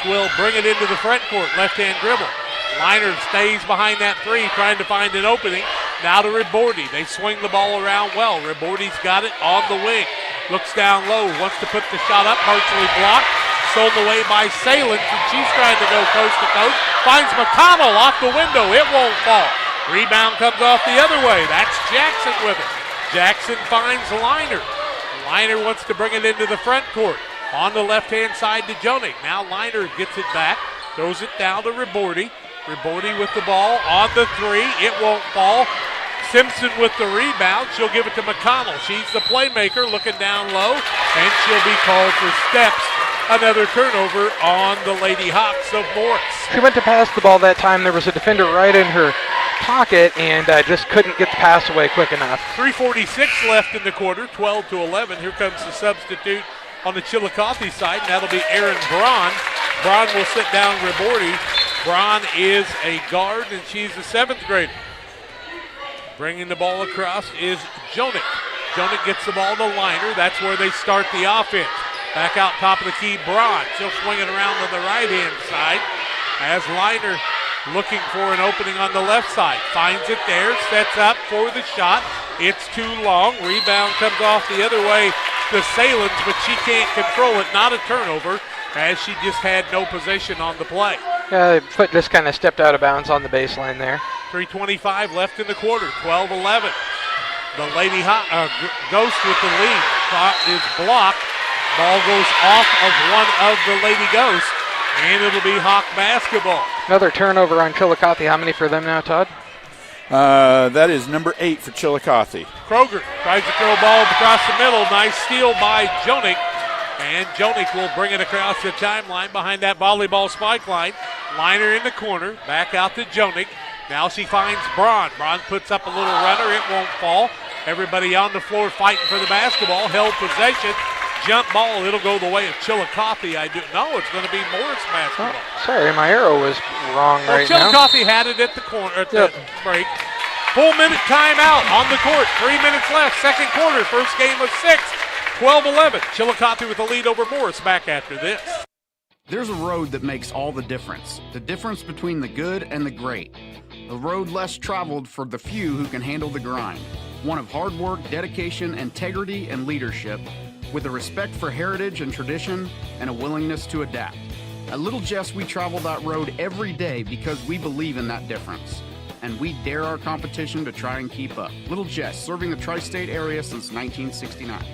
will bring it into the front court, left-hand dribble. Liner stays behind that three, trying to find an opening. Now to Ribordi. They swing the ball around well. Ribordi's got it on the wing. Looks down low, wants to put the shot up, partially blocked. Sold away by Salins, and she's trying to go coast to coast. Finds McConnell off the window. It won't fall. Rebound comes off the other way. That's Jackson with it. Jackson finds Liner. Liner wants to bring it into the front court. On the left-hand side to Jonig. Now Liner gets it back. Throws it down to Ribordi. Ribordi with the ball on the three. It won't fall. Simpson with the rebound. She'll give it to McConnell. She's the playmaker looking down low, and she'll be called for steps. Another turnover on the Lady Hawks of Morris. She went to pass the ball that time. There was a defender right in her pocket and just couldn't get the pass away quick enough. 3:46 left in the quarter, 12-11. Here comes the substitute on the Chillicothe side, and that'll be Aaron Braun. Braun will sit down Ribordi. Braun is a guard, and she's a 7th grader. Bringing the ball across is Jonik. Jonik gets the ball to Liner. That's where they start the offense. Back out top of the key, Braun. She'll swing it around on the right-hand side as Liner looking for an opening on the left side. Finds it there, sets up for the shot. It's too long. Rebound comes off the other way to Salins, but she can't control it. Not a turnover, as she just had no possession on the play. Foot just kind of stepped out of bounds on the baseline there. 3:25 left in the quarter, 12-11. The Lady Ghost with the lead. Shot is blocked. Ball goes off of one of the Lady Ghosts, and it'll be Hawk basketball. Another turnover on Chillicothe. How many for them now, Todd? That is number 8 for Chillicothe. Kroger tries to throw a ball across the middle. Nice steal by Jonik. And Jonik will bring it across the timeline behind that volleyball spike line. Liner in the corner. Back out to Jonik. Now she finds Braun. Braun puts up a little runner. It won't fall. Everybody on the floor fighting for the basketball. Held possession. Jump ball. It'll go the way of Chillicothe. No, it's going to be Morris basketball. Oh, sorry, my arrow was wrong right now. Chillicothe had it at the corner at the break. Full minute timeout on the court. 3 minutes left. Second quarter. First game of 6. 12-11. Chillicothe with the lead over Morris back after this. There's a road that makes all the difference between the good and the great. A road less traveled for the few who can handle the grind. One of hard work, dedication, integrity, and leadership, with a respect for heritage and tradition and a willingness to adapt. At Little Jess, we travel that road every day because we believe in that difference. And we dare our competition to try and keep up. Little Jess, serving the tri-state area since 1969.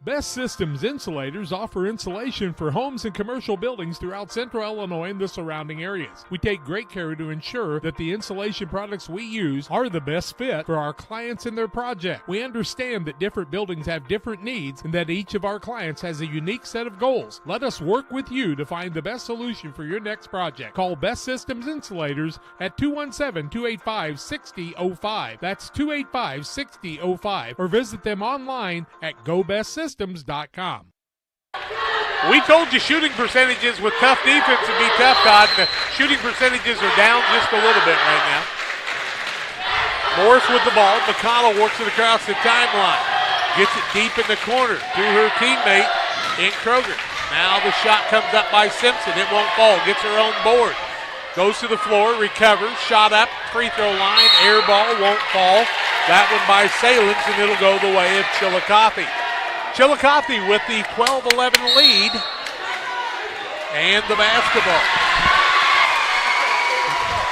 Best Systems Insulators offer insulation for homes and commercial buildings throughout central Illinois and the surrounding areas. We take great care to ensure that the insulation products we use are the best fit for our clients and their project. We understand that different buildings have different needs and that each of our clients has a unique set of goals. Let us work with you to find the best solution for your next project. Call Best Systems Insulators at 217-285-6005. That's 285-6005. Or visit them online at GoBestSystems.com. We told you shooting percentages with tough defense would be tough, Todd, and the shooting percentages are down just a little bit right now. Morris with the ball. McConnell works it across the timeline. Gets it deep in the corner to her teammate in Kroger. Now the shot comes up by Simpson. It won't fall. Gets her own board. Goes to the floor, recovers, shot up, free throw line, air ball, won't fall. That one by Salins, and it'll go the way of Chillicothe. Chillicothe with the 12-11 lead and the basketball.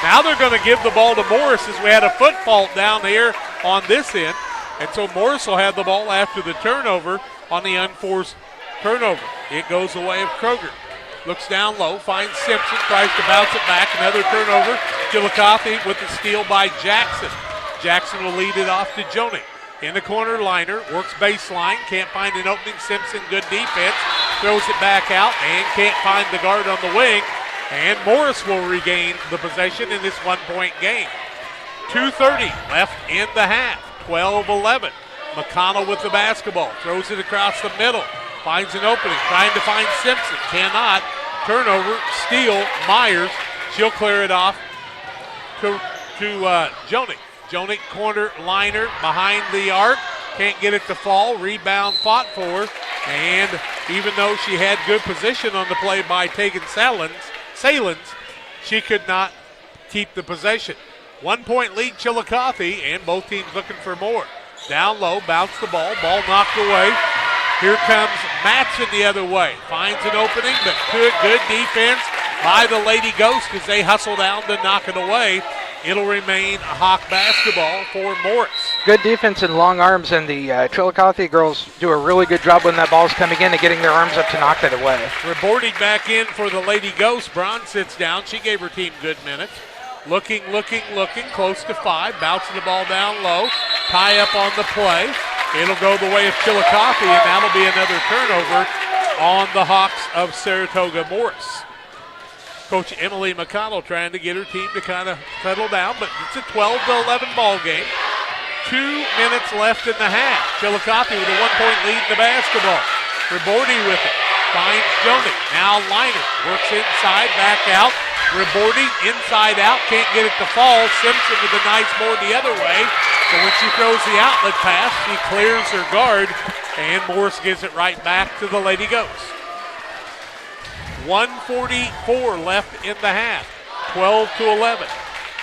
Now they're going to give the ball to Morris as we had a foot fault down here on this end. And so Morris will have the ball after the turnover on the unforced turnover. It goes the way of Kroger. Looks down low, finds Simpson, tries to bounce it back. Another turnover. Chillicothe with the steal by Jackson. Jackson will lead it off to Jonick. In the corner, Liner works baseline, can't find an opening. Simpson, good defense, throws it back out and can't find the guard on the wing. And Morris will regain the possession in this one-point game. 2:30 left in the half, 12-11. McConnell with the basketball, throws it across the middle, finds an opening, trying to find Simpson, cannot. Turnover, steal, Myers. She'll clear it off to Jonick. Jonick corner, Liner behind the arc. Can't get it to fall. Rebound fought for. And even though she had good position on the play by Tegan Salins, she could not keep the possession. 1 point lead Chillicothe, and both teams looking for more. Down low, bounce the ball knocked away. Here comes Matson the other way. Finds an opening, but good defense by the Lady Ghost as they hustle down to knock it away. It'll remain Hawk basketball for Morris. Good defense and long arms, and the Chillicothe girls do a really good job when that ball's coming in and getting their arms up to knock that away. Reporting back in for the Lady Ghost. Braun sits down. She gave her team good minutes. Looking, close to 5. Bouncing the ball down low. Tie up on the play. It'll go the way of Chillicothe, and that'll be another turnover on the Hawks of Saratoga Morris. Coach Emily McConnell trying to get her team to kind of settle down, but it's a 12-11 ball game. 2 minutes left in the half. Chillicothe with a 1 point lead in the basketball. Ribordi with it. Finds Jonick. Now Liner works inside, back out. Ribordi inside out. Can't get it to fall. Simpson with a nice board the other way. But when she throws the outlet pass, she clears her guard, and Morris gives it right back to the Lady Ghosts. 1:44 left in the half. 12-11.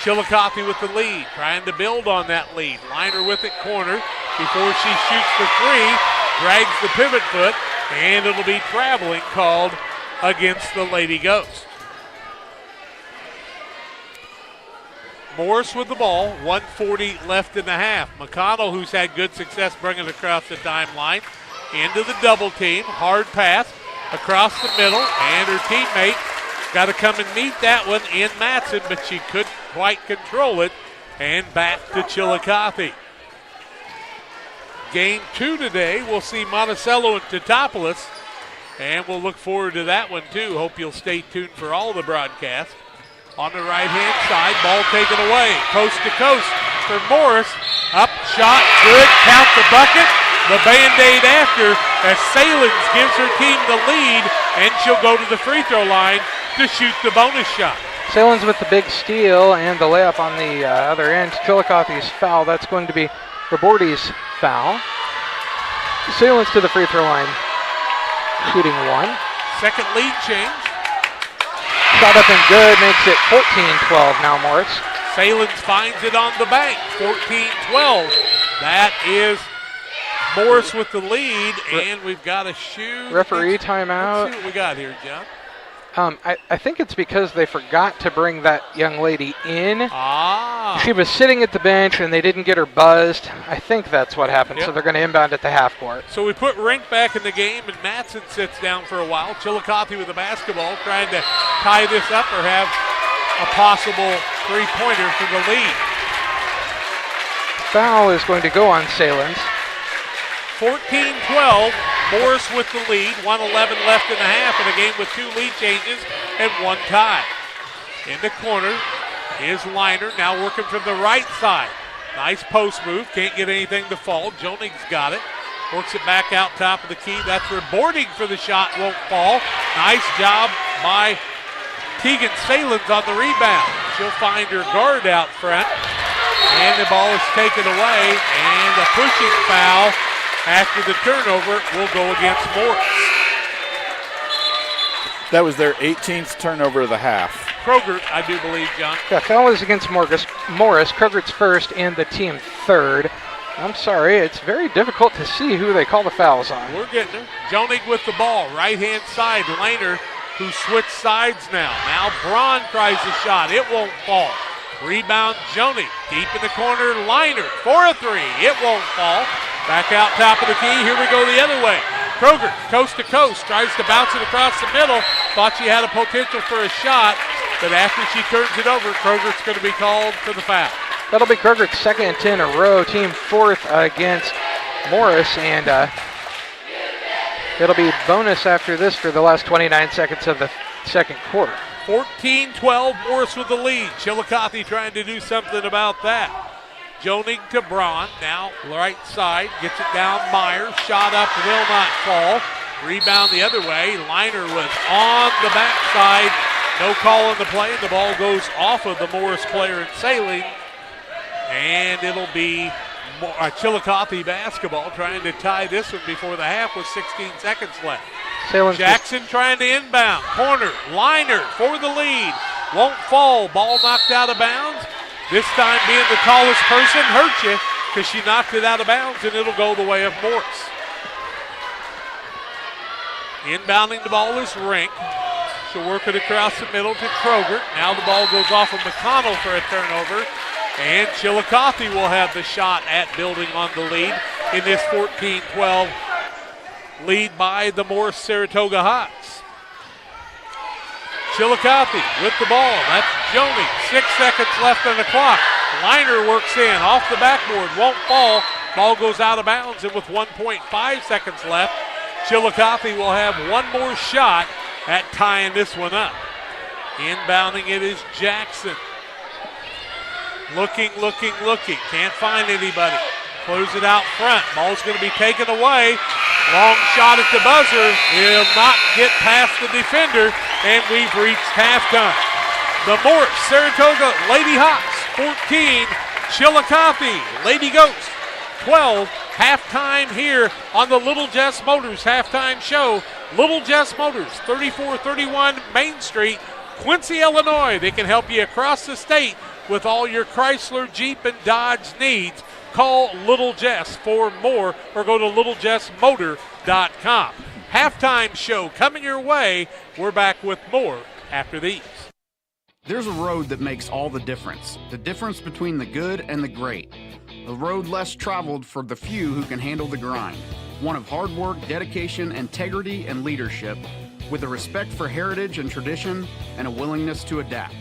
Chillicothe with the lead, trying to build on that lead. Liner with it, corner, before she shoots the three, drags the pivot foot, and it'll be traveling called against the Lady Ghost. Morris with the ball, 1:40 left in the half. McConnell, who's had good success bringing it across the timeline, into the double team, hard pass across the middle, and her teammate got to come and meet that one in Matson, but she couldn't quite control it, and back to Chillicothe. Game 2 today, we'll see Monticello and Teutopolis, and we'll look forward to that one too. Hope you'll stay tuned for all the broadcasts. On the right-hand side, ball taken away, coast to coast for Morris. Up, shot, good, count the bucket. The Band-Aid after as Salins gives her team the lead, and she'll go to the free throw line to shoot the bonus shot. Salins with the big steal and the layup on the other end. Chillicothe's foul. That's going to be Ribordi's foul. Salins to the free throw line, shooting 1. Second lead change. Shot up and good, makes it 14-12 now, Morris. Salins finds it on the bank, 14-12. That is Morris with the lead, and we've got a shoe. Referee timeout. Let's see what we got here, John. I think it's because they forgot to bring that young lady in. Ah. She was sitting at the bench and they didn't get her buzzed. I think that's what happened. Yep. So they're going to inbound at the half court. So we put Rink back in the game, and Matson sits down for a while. Chillicothe with the basketball, trying to tie this up or have a possible three-pointer for the lead. Foul is going to go on Salins. 14-12, Morris with the lead, 1:11 left in the half in a game with 2 lead changes and 1 tie. In the corner is Liner, now working from the right side. Nice post move, can't get anything to fall. Jonig's got it, works it back out top of the key. That's where Boarding for the shot won't fall. Nice job by Tegan Salins on the rebound. She'll find her guard out front, and the ball is taken away, and a pushing foul after the turnover will go against Morris. That was their 18th turnover of the half. Kroger, I do believe, John. Yeah, foul is against Morris. Krogert's first and the team third. I'm sorry, it's very difficult to see who they call the fouls on. We're getting there. Jonig with the ball, right-hand side. Laner, who switched sides now. Now Braun tries the shot. It won't fall. Rebound, Jonig. Deep in the corner, Liner for a 3. It won't fall. Back out top of the key. Here we go the other way. Kroger, coast to coast, tries to bounce it across the middle. Thought she had a potential for a shot, but after she turns it over, Kroger's going to be called for the foul. That'll be Kroger's second and 10 in a row, team fourth against Morris, and it'll be bonus after this for the last 29 seconds of the second quarter. 14-12, Morris with the lead. Chillicothe trying to do something about that. Jonig to Braun, now right side, gets it down Meyer, shot up, will not fall. Rebound the other way, Liner was on the backside, no call on the play, and the ball goes off of the Morris player in Saline, and it'll be Chillicothe basketball trying to tie this one before the half with 16 seconds left. Jackson trying to inbound, corner, Liner for the lead, won't fall, ball knocked out of bounds. This time being the tallest person hurt you because she knocked it out of bounds, and it'll go the way of Morris. Inbounding the ball is Rink. She'll work it across the middle to Kroger. Now the ball goes off of McConnell for a turnover, and Chillicothe will have the shot at building on the lead in this 14-12 lead by the Morris Saratoga Hawks. Chillicothe with the ball. That's Jonig. 6 seconds left on the clock. Liner works in off the backboard. Won't fall. Ball goes out of bounds, and with 1.5 seconds left, Chillicothe will have one more shot at tying this one up. Inbounding it is Jackson. Looking. Can't find anybody. Close it out front. Ball's going to be taken away. Long shot at the buzzer. Will not get past the defender, and we've reached halftime. The Morris Saratoga Lady Hawks 14, Chillicothe Lady Goats 12. Halftime here on the Little Jess Motors halftime show. Little Jess Motors, 3431 Main Street, Quincy, Illinois. They can help you across the state with all your Chrysler, Jeep, and Dodge needs. Call Little Jess for more or go to littlejessmotor.com. Halftime show coming your way. We're back with more after these. There's a road that makes all the difference between the good and the great. A road less traveled for the few who can handle the grind. One of hard work, dedication, integrity, and leadership, with a respect for heritage and tradition and a willingness to adapt.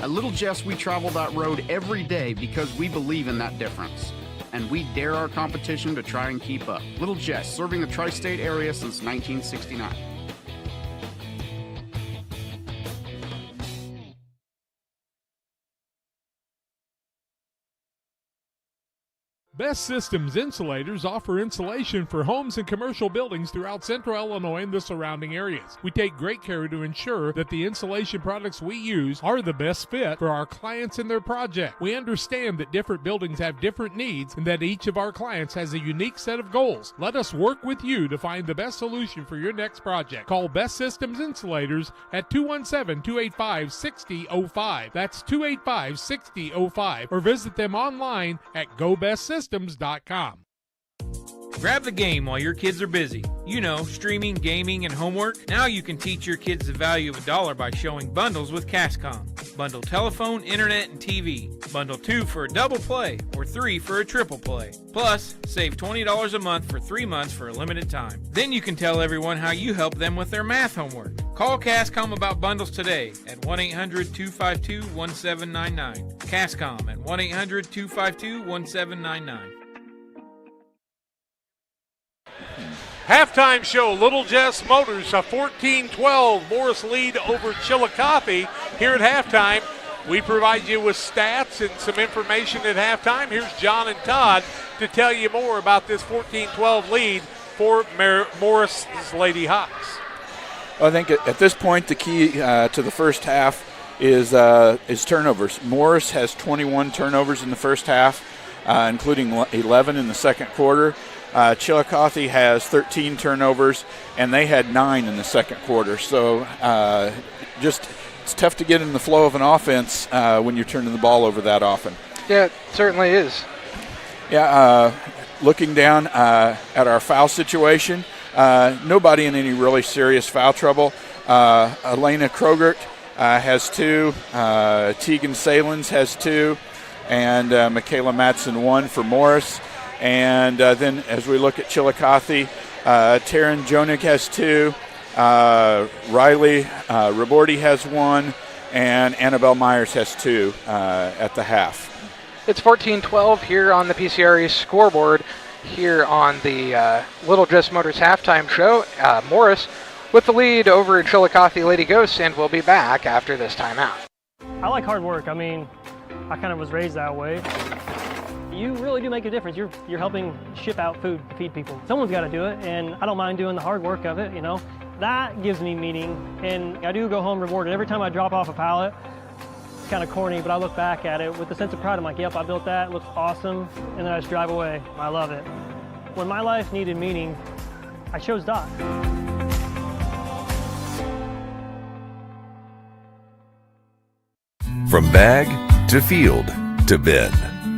At Little Jess, we travel that road every day because we believe in that difference. And we dare our competition to try and keep up. Little Jess, serving the tri-state area since 1969. Best Systems Insulators offer insulation for homes and commercial buildings throughout central Illinois and the surrounding areas. We take great care to ensure that the insulation products we use are the best fit for our clients and their project. We understand that different buildings have different needs and that each of our clients has a unique set of goals. Let us work with you to find the best solution for your next project. Call Best Systems Insulators at 217-285-6005. That's 285-6005. Or visit them online at GoBestSystems.com. Grab the game while your kids are busy. You know, streaming, gaming, and homework. Now you can teach your kids the value of $1 by showing bundles with Cashcom. Bundle telephone, internet, and TV. Bundle 2 for a double play or 3 for a triple play. Plus, save $20 a month for 3 months for a limited time. Then you can tell everyone how you help them with their math homework. Call Cashcom about bundles today at 1-800-252-1799. Cashcom at 1-800-252-1799. Halftime show, Little Jess Motors, a 14-12 Morris lead over Chillicothe. Here at halftime, we provide you with stats and some information at halftime. Here's John and Todd to tell you more about this 14-12 lead for Morris' Lady Hawks. Well, I think at this point the key to the first half is turnovers. Morris has 21 turnovers in the first half, including 11 in the second quarter. Chillicothe has 13 turnovers, and they had 9 in the second quarter. So it's tough to get in the flow of an offense when you're turning the ball over that often. Yeah, it certainly is. Yeah, looking down at our foul situation, nobody in any really serious foul trouble. Elena Krogert has 2, Tegan Salins has 2, and Michaela Matson 1 for Morris. And then as we look at Chillicothe, Taryn Jonig has 2, Riley Rabordi has 1, and Annabelle Myers has 2 at the half. It's 14-12 here on the PCRE scoreboard here on the Little Jess Motors halftime show. Morris with the lead over Chillicothe Lady Ghosts, and we'll be back after this timeout. I like hard work. I mean, I kind of was raised that way. You really do make a difference. You're helping ship out food to feed people. Someone's got to do it, and I don't mind doing the hard work of it, you know. That gives me meaning, and I do go home rewarded. Every time I drop off a pallet, it's kind of corny, but I look back at it with a sense of pride. I'm like, yep, I built that, it looks awesome, and then I just drive away. I love it. When my life needed meaning, I chose Doc. From bag to field to bin,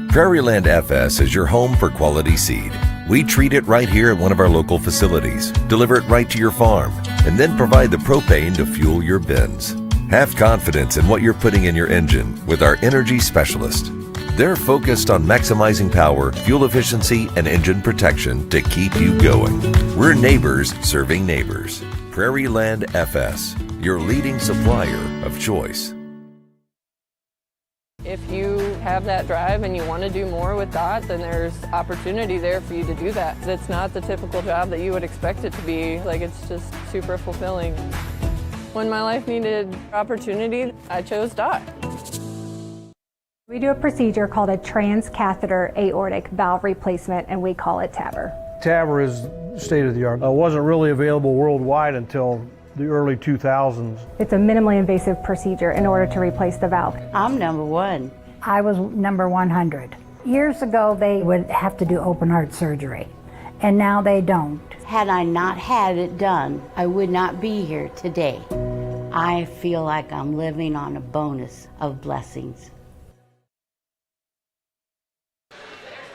Prairieland FS is your home for quality seed. We treat it right here at one of our local facilities, deliver it right to your farm, and then provide the propane to fuel your bins. Have confidence in what you're putting in your engine with our energy specialist. They're focused on maximizing power, fuel efficiency, and engine protection to keep you going. We're neighbors serving neighbors. Prairieland FS, your leading supplier of choice. If you have that drive and you want to do more with DOT, then there's opportunity there for you to do that. It's not the typical job that you would expect it to be. Like, it's just super fulfilling. When my life needed opportunity, I chose DOT. We do a procedure called a transcatheter aortic valve replacement, and we call it TAVR. TAVR is state of the art. It wasn't really available worldwide until the early 2000s. It's a minimally invasive procedure in order to replace the valve. I'm number 1. I was number 100. Years ago, they would have to do open heart surgery, and now they don't. Had I not had it done, I would not be here today. I feel like I'm living on a bonus of blessings.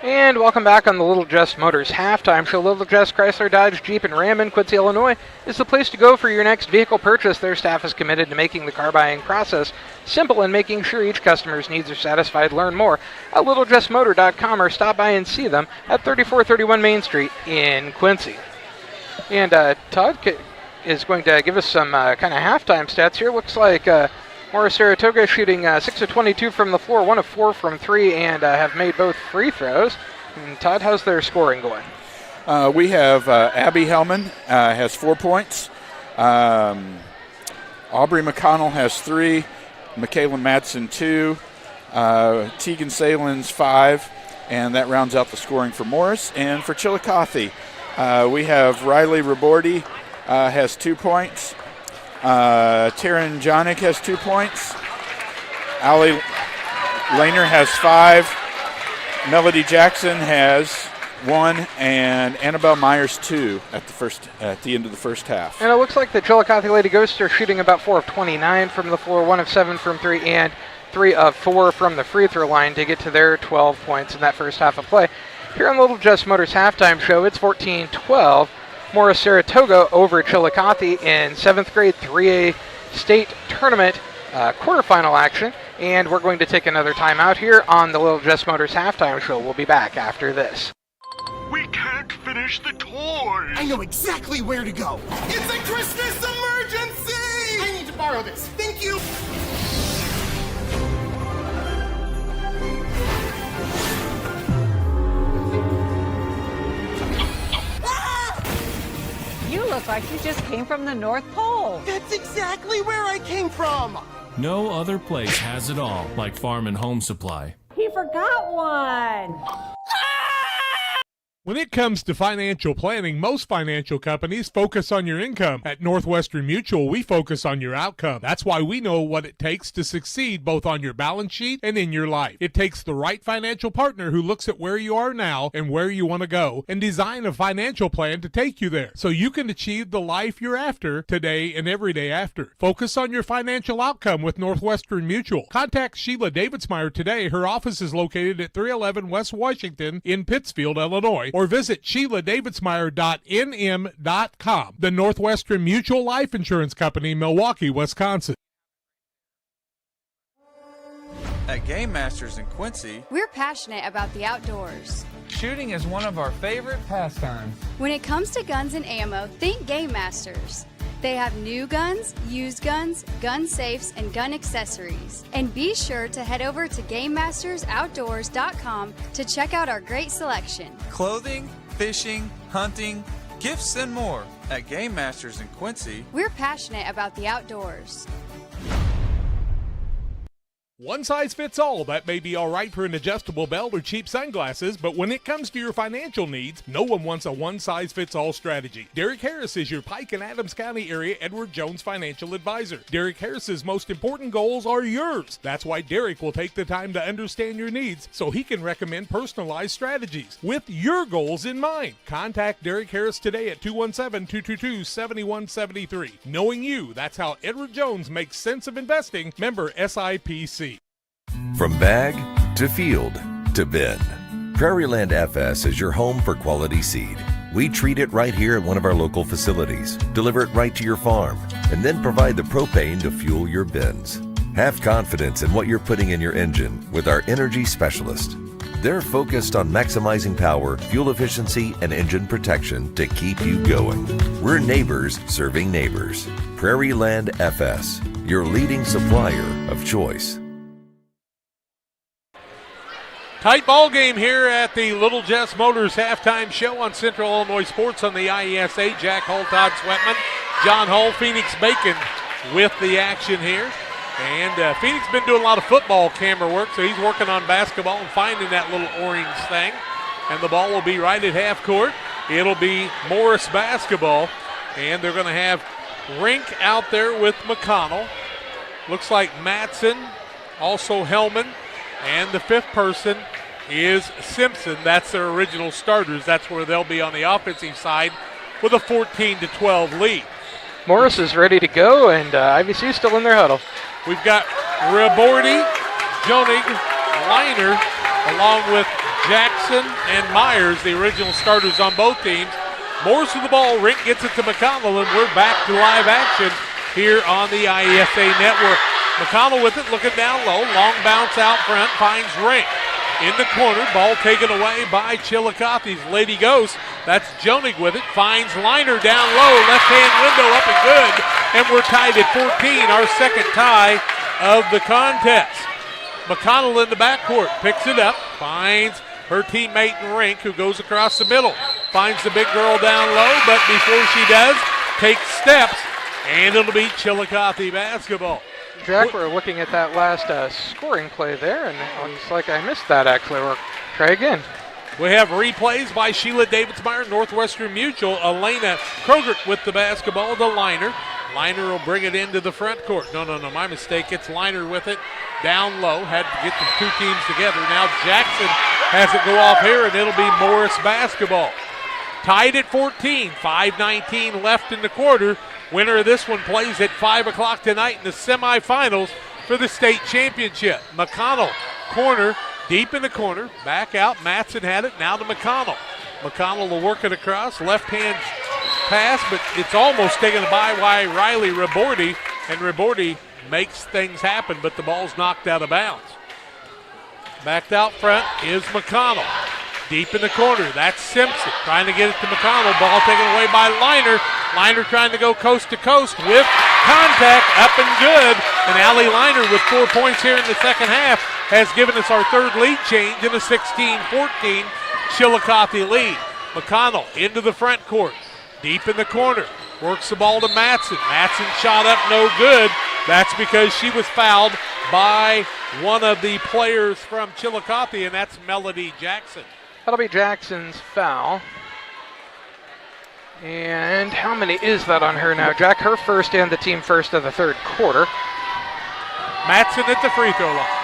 And welcome back on the Little Jess Motors halftime show. Little Jess Chrysler Dodge Jeep and Ram in Quincy, Illinois is the place to go for your next vehicle purchase. Their staff is committed to making the car buying process simple and making sure each customer's needs are satisfied. Learn more at littlejessmotor.com or stop by and see them at 3431 Main Street in Quincy. And Todd is going to give us some kind of halftime stats here. Looks like Morris Saratoga shooting 6 of 22 from the floor, 1 of 4 from 3, and have made both free throws. And Todd, how's their scoring going? We have Abby Hellman has 4 points. Aubrey McConnell has 3. Michaela Madsen 2. Tegan Salins 5. And that rounds out the scoring for Morris. And for Chillicothe, we have Riley Rabordi has 2 points. Taryn Jonig has 2 points. Allie Lehner has 5. Melody Jackson has 1, and Annabelle Myers 2 at the end of the first half. And it looks like the Chillicothe Lady Ghosts are shooting about 4 of 29 from the floor, 1 of 7 from 3, and 3 of 4 from the free throw line to get to their 12 points in that first half of play. Here on the Little Jess Motors halftime show, it's 14-12. Morris Saratoga over Chillicothe in 7th grade 3A state tournament quarterfinal action. And we're going to take another timeout here on the Little Jess Motors halftime show. We'll be back after this. We can't finish the toys. I know exactly where to go. It's a Christmas emergency! I need to borrow this. Thank you. You look like you just came from the North Pole. That's exactly where I came from. No other place has it all like Farm and Home Supply. He forgot one. When it comes to financial planning, most financial companies focus on your income. At Northwestern Mutual, we focus on your outcome. That's why we know what it takes to succeed both on your balance sheet and in your life. It takes the right financial partner who looks at where you are now and where you want to go and design a financial plan to take you there so you can achieve the life you're after today and every day after. Focus on your financial outcome with Northwestern Mutual. Contact Sheila Davidsmeyer today. Her office is located at 311 West Washington in Pittsfield, Illinois, or visit SheilaDavidsmeyer.nm.com. The Northwestern Mutual Life Insurance Company, Milwaukee, Wisconsin. At Game Masters in Quincy, we're passionate about the outdoors. Shooting is one of our favorite pastimes. When it comes to guns and ammo, think Game Masters. They have new guns, used guns, gun safes, and gun accessories. And be sure to head over to GameMastersOutdoors.com to check out our great selection. Clothing, fishing, hunting, gifts, and more. At Game Masters in Quincy, we're passionate about the outdoors. One size fits all. That may be all right for an adjustable belt or cheap sunglasses, but when it comes to your financial needs, no one wants a one-size-fits-all strategy. Derek Harris is your Pike and Adams County area Edward Jones financial advisor. Derek Harris's most important goals are yours. That's why Derek will take the time to understand your needs so he can recommend personalized strategies with your goals in mind. Contact Derek Harris today at 217-222-7173. Knowing you, that's how Edward Jones makes sense of investing. Member SIPC. From bag to field to bin, Prairieland FS is your home for quality seed. We treat it right here at one of our local facilities, deliver it right to your farm, and then provide the propane to fuel your bins. Have confidence in what you're putting in your engine with our energy specialist. They're focused on maximizing power, fuel efficiency, and engine protection to keep you going. We're neighbors serving neighbors. Prairieland FS, your leading supplier of choice. Tight ball game here at the Little Jess Motors halftime show on Central Illinois Sports on the IESA. Jack Hull, Todd Sweatman, John Hull, Phoenix Bacon with the action here. And Phoenix been doing a lot of football camera work, so he's working on basketball and finding that little orange thing. And the ball will be right at half court. It'll be Morris basketball. And they're going to have Rink out there with McConnell. Looks like Matson, also Hellman. And the fifth person is Simpson. That's their original starters. That's where they'll be on the offensive side with a 14-12 lead. Morris is ready to go, and IVC is still in their huddle. We've got Ribordi, Jonig, Liner, along with Jackson and Myers, the original starters on both teams. Morris with the ball. Rink gets it to McConnell, and we're back to live action here on the IESA network. McConnell with it, looking down low. Long bounce out front, finds Rink. In the corner, ball taken away by Chillicothe's Lady Ghost. That's Jonig with it, finds Liner down low. Left-hand window up and good. And we're tied at 14, our second tie of the contest. McConnell in the backcourt, picks it up, finds her teammate Rink, who goes across the middle. Finds the big girl down low, but before she does, takes steps, and it'll be Chillicothe basketball. Jack, we're looking at that last scoring play there, and it looks like I missed that actually. We'll try again. We have replays by Sheila Davidsmeyer, Northwestern Mutual. Elena Krogert with the basketball, the Liner. Liner will bring it into the front court. No, my mistake. It's Liner with it down low. Had to get the two teams together. Now Jackson has it go off here, and it'll be Morris basketball. Tied at 14, 5:19 left in the quarter. Winner of this one plays at 5 o'clock tonight in the semifinals for the state championship. McConnell, corner, Deep in the corner, back out. Matson had it, now to McConnell. McConnell will work it across, left-hand pass, but it's almost taken by Riley Rabordi, and Rabordi makes things happen, but the ball's knocked out of bounds. Backed out front is McConnell. Deep in the corner, that's Simpson trying to get it to McConnell. Ball taken away by Liner. Liner trying to go coast to coast with contact, up and good. And Allie Liner with 4 points here in the second half has given us our third lead change in a 16-14 Chillicothe lead. McConnell into the front court, deep in the corner, works the ball to Matson. Matson shot up, no good. That's because she was fouled by one of the players from Chillicothe, and that's Melody Jackson. That'll be Jackson's foul. And how many is that on her now, Jack? Her first and the team first of the third quarter. Matson at the free throw line.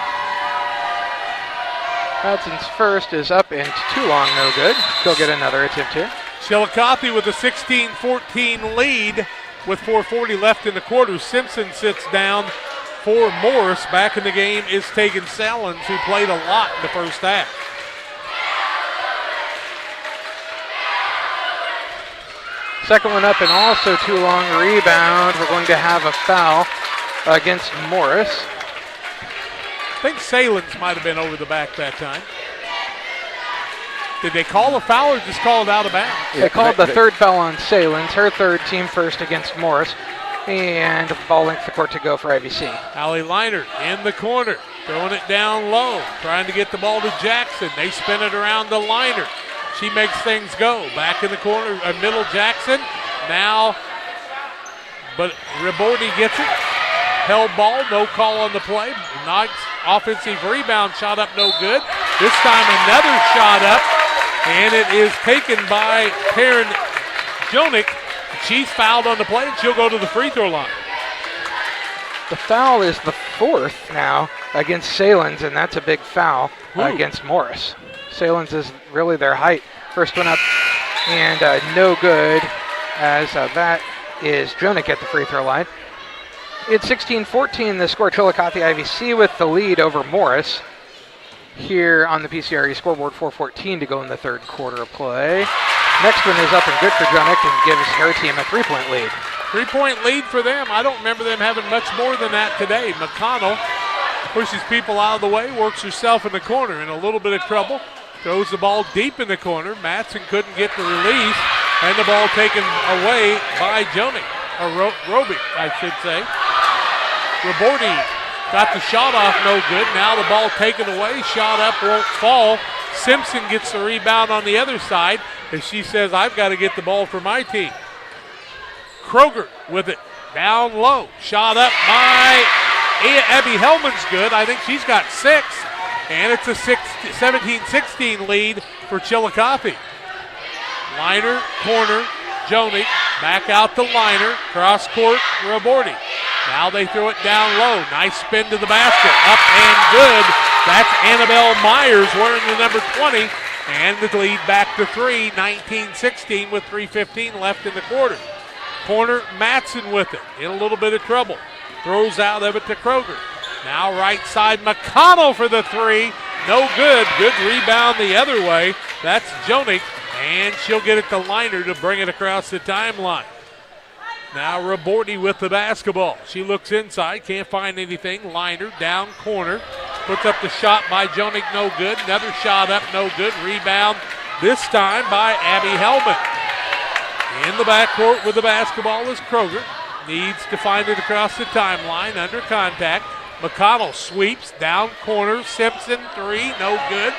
Matson's first is up and too long, no good. She'll get another attempt here. Chillicothe with a 16-14 lead with 4:40 left in the quarter. Simpson sits down for Morris. Back in the game is Tegan Salins, who played a lot in the first half. Second one up and also too long. Rebound. We're going to have a foul against Morris. I think Salins might have been over the back that time. Did they call a foul or just call it out of bounds? They called the third foul on Salins, her third, team first against Morris. And ball length the court to go for IVC. Allie Liner in the corner, throwing it down low, trying to get the ball to Jackson. They spin it around to Liner. She makes things go. Back in the corner, middle Jackson. Now, but Rabordi gets it. Held ball, no call on the play. Nice offensive rebound, shot up, no good. This time another shot up, and it is taken by Karen Jonick. She's fouled on the play, and she'll go to the free throw line. The foul is the fourth now against Salins, and that's a big foul against Morris. Salins is really their height. First one up, and no good, as that is Jonick at the free throw line. It's 16-14, the score. Chillicothe IVC with the lead over Morris. Here on the PCRE scoreboard, 4:14 to go in the third quarter of play. Next one is up and good for Jonick and gives her team a 3-point lead. 3-point lead for them. I don't remember them having much more than that today. McConnell pushes people out of the way, works herself in the corner, in a little bit of trouble. Throws the ball deep in the corner. Matson couldn't get the release, and the ball taken away by Jonick, or Roby, I should say. Rabordi got the shot off, no good. Now the ball taken away, shot up, won't fall. Simpson gets the rebound on the other side as she says, I've got to get the ball for my team. Kroger with it, down low. Shot up by Abby Hellman's good. I think she's got 6. And it's a 17-16 lead for Chillicothe. Liner, corner, Jonick, back out to Liner, cross court, Rabordi. Now they throw it down low. Nice spin to the basket. Up and good. That's Annabelle Myers wearing the number 20. And the lead back to 3, 19-16 with 3:15 left in the quarter. Corner, Matson with it. In a little bit of trouble. Throws out of it to Kroger. Now right side, McConnell for the 3. No good. Good rebound the other way. That's Jonick. And she'll get it to Liner to bring it across the timeline. Now Rabordi with the basketball. She looks inside, can't find anything. Liner down corner. Puts up the shot by Jonick, no good. Another shot up, no good. Rebound this time by Abby Hellman. In the backcourt with the basketball is Kroger. Needs to find it across the timeline under contact. McConnell sweeps down corner. Simpson, 3, no good.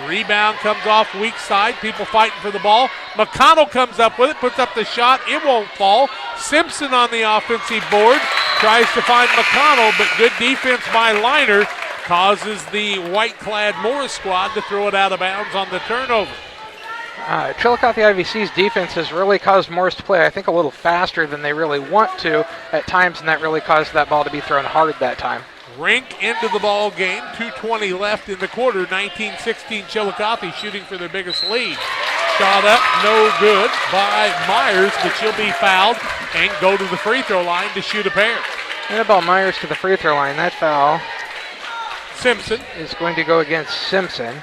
Rebound comes off weak side. People fighting for the ball. McConnell comes up with it, puts up the shot. It won't fall. Simpson on the offensive board. Tries to find McConnell, but good defense by Liner causes the white-clad Morris squad to throw it out of bounds on the turnover. Chillicothe IVC's defense has really caused Morris to play, I think, a little faster than they really want to at times, and that really caused that ball to be thrown hard that time. Rink into the ball game. 2:20 left in the quarter. 19-16 Chillicothe shooting for their biggest lead. Shot up, no good by Myers, but she'll be fouled and go to the free throw line to shoot a pair. Annabelle Myers to the free throw line. That foul Simpson is going to go against Simpson.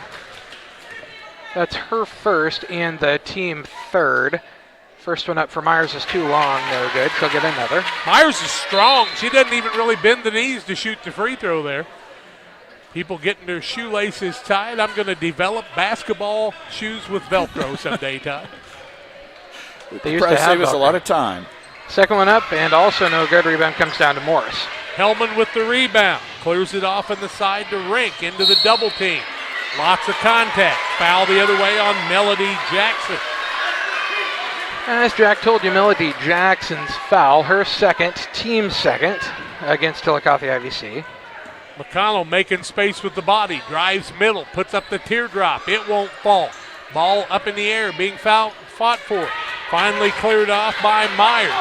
That's her first and the team third. First one up for Myers is too long. No good. She'll get another. Myers is strong. She doesn't even really bend the knees to shoot the free throw there. People getting their shoelaces tied. I'm going to develop basketball shoes with Velcro someday, Todd. They used to save us a lot of time. Second one up and also no good. Rebound comes down to Morris. Hellman with the rebound. Clears it off on the side to Rink into the double team. Lots of contact. Foul the other way on Melody Jackson. As Jack told you, Melody Jackson's foul. Her second, team second against Chillicothe IVC. McConnell making space with the body. Drives middle. Puts up the teardrop. It won't fall. Ball up in the air. Being fought for. Finally cleared off by Myers.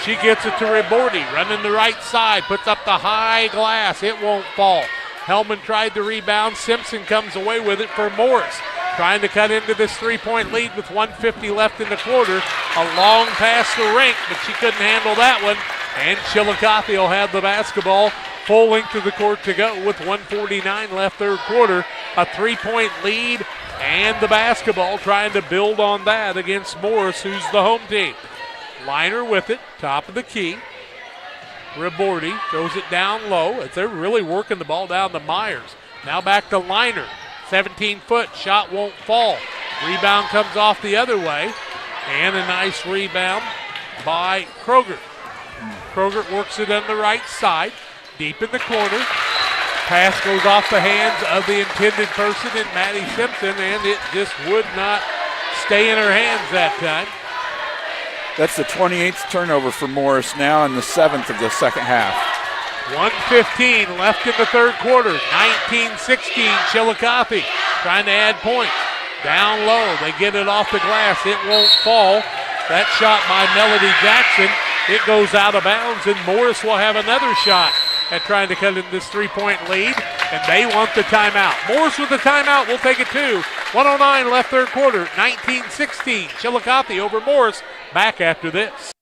She gets it to Ribordi. Running the right side. Puts up the high glass. It won't fall. Hellman tried the rebound. Simpson comes away with it for Morris. Trying to cut into this three-point lead with 1:50 left in the quarter. A long pass to Rink, but she couldn't handle that one. And Chillicothe will have the basketball. Full length of the court to go with 1:49 left third quarter. A three-point lead and the basketball trying to build on that against Morris, who's the home team. Liner with it, top of the key. Ribordi throws it down low. They're really working the ball down to Myers. Now back to Liner. 17-foot shot won't fall. Rebound comes off the other way. And a nice rebound by Kroger. Kroger works it on the right side. Deep in the corner. Pass goes off the hands of the intended person in Maddie Simpson, and it just would not stay in her hands that time. That's the 28th turnover for Morris now and the 7th of the second half. 1:15 left in the third quarter. 19-16 Chillicothe trying to add points. Down low, they get it off the glass. It won't fall. That shot by Melody Jackson. It goes out of bounds, and Morris will have another shot at trying to cut in this three-point lead, and they want the timeout. Morris with the timeout. We'll take it too. 1:09 left third quarter. 19-16 Chillicothe over Morris. Back after this.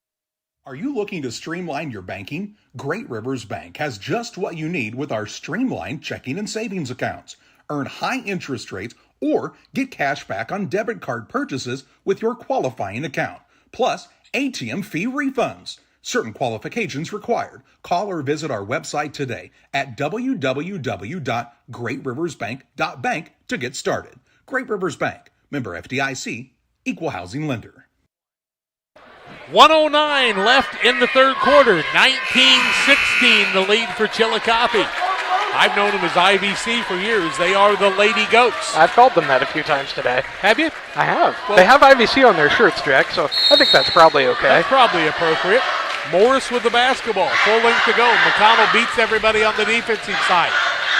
Are you looking to streamline your banking? Great Rivers Bank has just what you need with our streamlined checking and savings accounts. Earn high interest rates or get cash back on debit card purchases with your qualifying account. Plus, ATM fee refunds. Certain qualifications required. Call or visit our website today at www.greatriversbank.bank to get started. Great Rivers Bank, member FDIC, equal housing lender. 1:09 left in the third quarter. 19-16 the lead for Chillicothe. I've known them as IVC for years. They are the Lady Goats. I've called them that a few times today. Have you? I have. Well, they have IVC on their shirts, Jack, so I think that's probably okay. That's probably appropriate. Morris with the basketball. Full length to go. McConnell beats everybody on the defensive side.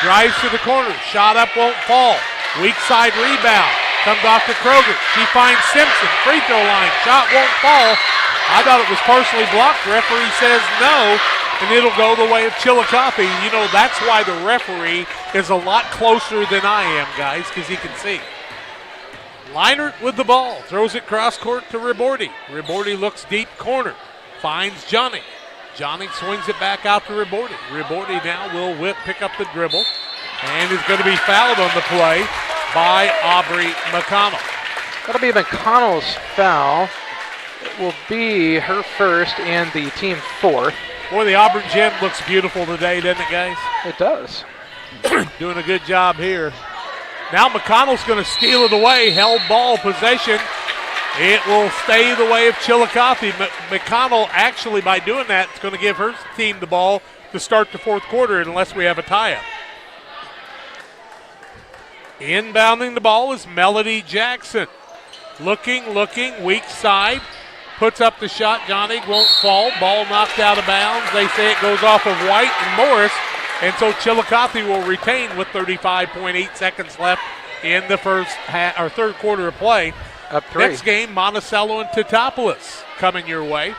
Drives to the corner. Shot up won't fall. Weak side rebound. Comes off to Kroger. She finds Simpson. Free throw line. Shot won't fall. I thought it was partially blocked. Referee says no, and it'll go the way of Chillicothe. You know, that's why the referee is a lot closer than I am, guys, because he can see. Leinert with the ball. Throws it cross court to Ribordi. Ribordi looks deep corner. Finds Johnny. Johnny swings it back out to Ribordi. Ribordi now will pick up the dribble and is going to be fouled on the play by Aubrey McConnell. That'll be McConnell's foul. It will be her first and the team fourth. Boy, the Auburn gym looks beautiful today, doesn't it, guys? It does. Doing a good job here. Now McConnell's going to steal it away. Held ball possession. It will stay the way of Chillicothe. McConnell, actually, by doing that, is going to give her team the ball to start the fourth quarter unless we have a tie-up. Inbounding the ball is Melody Jackson. Looking, weak side. Puts up the shot. Johnny won't fall. Ball knocked out of bounds. They say it goes off of White and Morris. And so Chillicothe will retain with 35.8 seconds left in the third quarter of play. Up 3. Next game, Monticello and Teutopolis coming your way.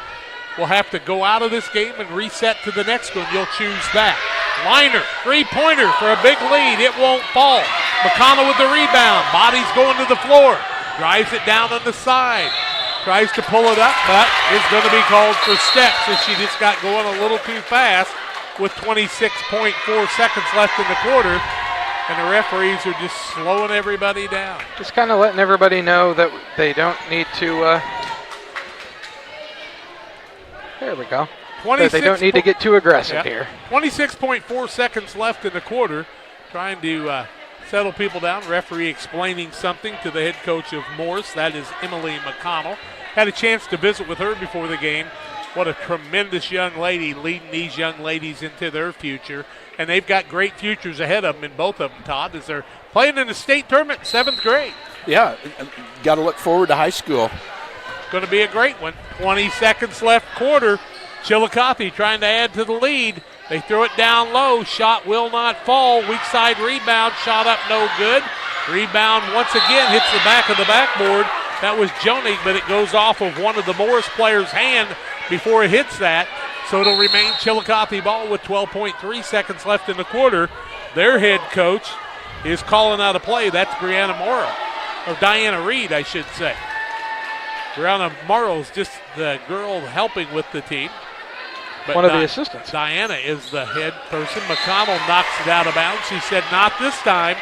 We'll have to go out of this game and reset to the next one. You'll choose that. Liner, three-pointer for a big lead. It won't fall. McConnell with the rebound. Body's going to the floor. Drives it down on the side. Tries to pull it up, but is going to be called for steps as she just got going a little too fast with 26.4 seconds left in the quarter. And the referees are just slowing everybody down. Just kind of letting everybody know that they don't need to, there we go. That they don't need to get too aggressive here. 26.4 seconds left in the quarter. Trying to settle people down. Referee explaining something to the head coach of Morris. That is Emily McConnell. Had a chance to visit with her before the game. What a tremendous young lady leading these young ladies into their future. And they've got great futures ahead of them in both of them, Todd, as they're playing in the state tournament in 7th grade. Yeah, got to look forward to high school. Going to be a great one. 20 seconds left quarter. Chillicothe trying to add to the lead. They throw it down low. Shot will not fall. Weak side rebound. Shot up no good. Rebound once again hits the back of the backboard. That was Jonig, but it goes off of one of the Morris players' hand before it hits that. So it'll remain Chillicothe ball with 12.3 seconds left in the quarter. Their head coach is calling out a play. That's Brianna Morrow, or Diana Reed, I should say. Brianna Morrow is just the girl helping with the team. But one of the assistants. Diana is the head person. McConnell knocks it out of bounds. She said not this time.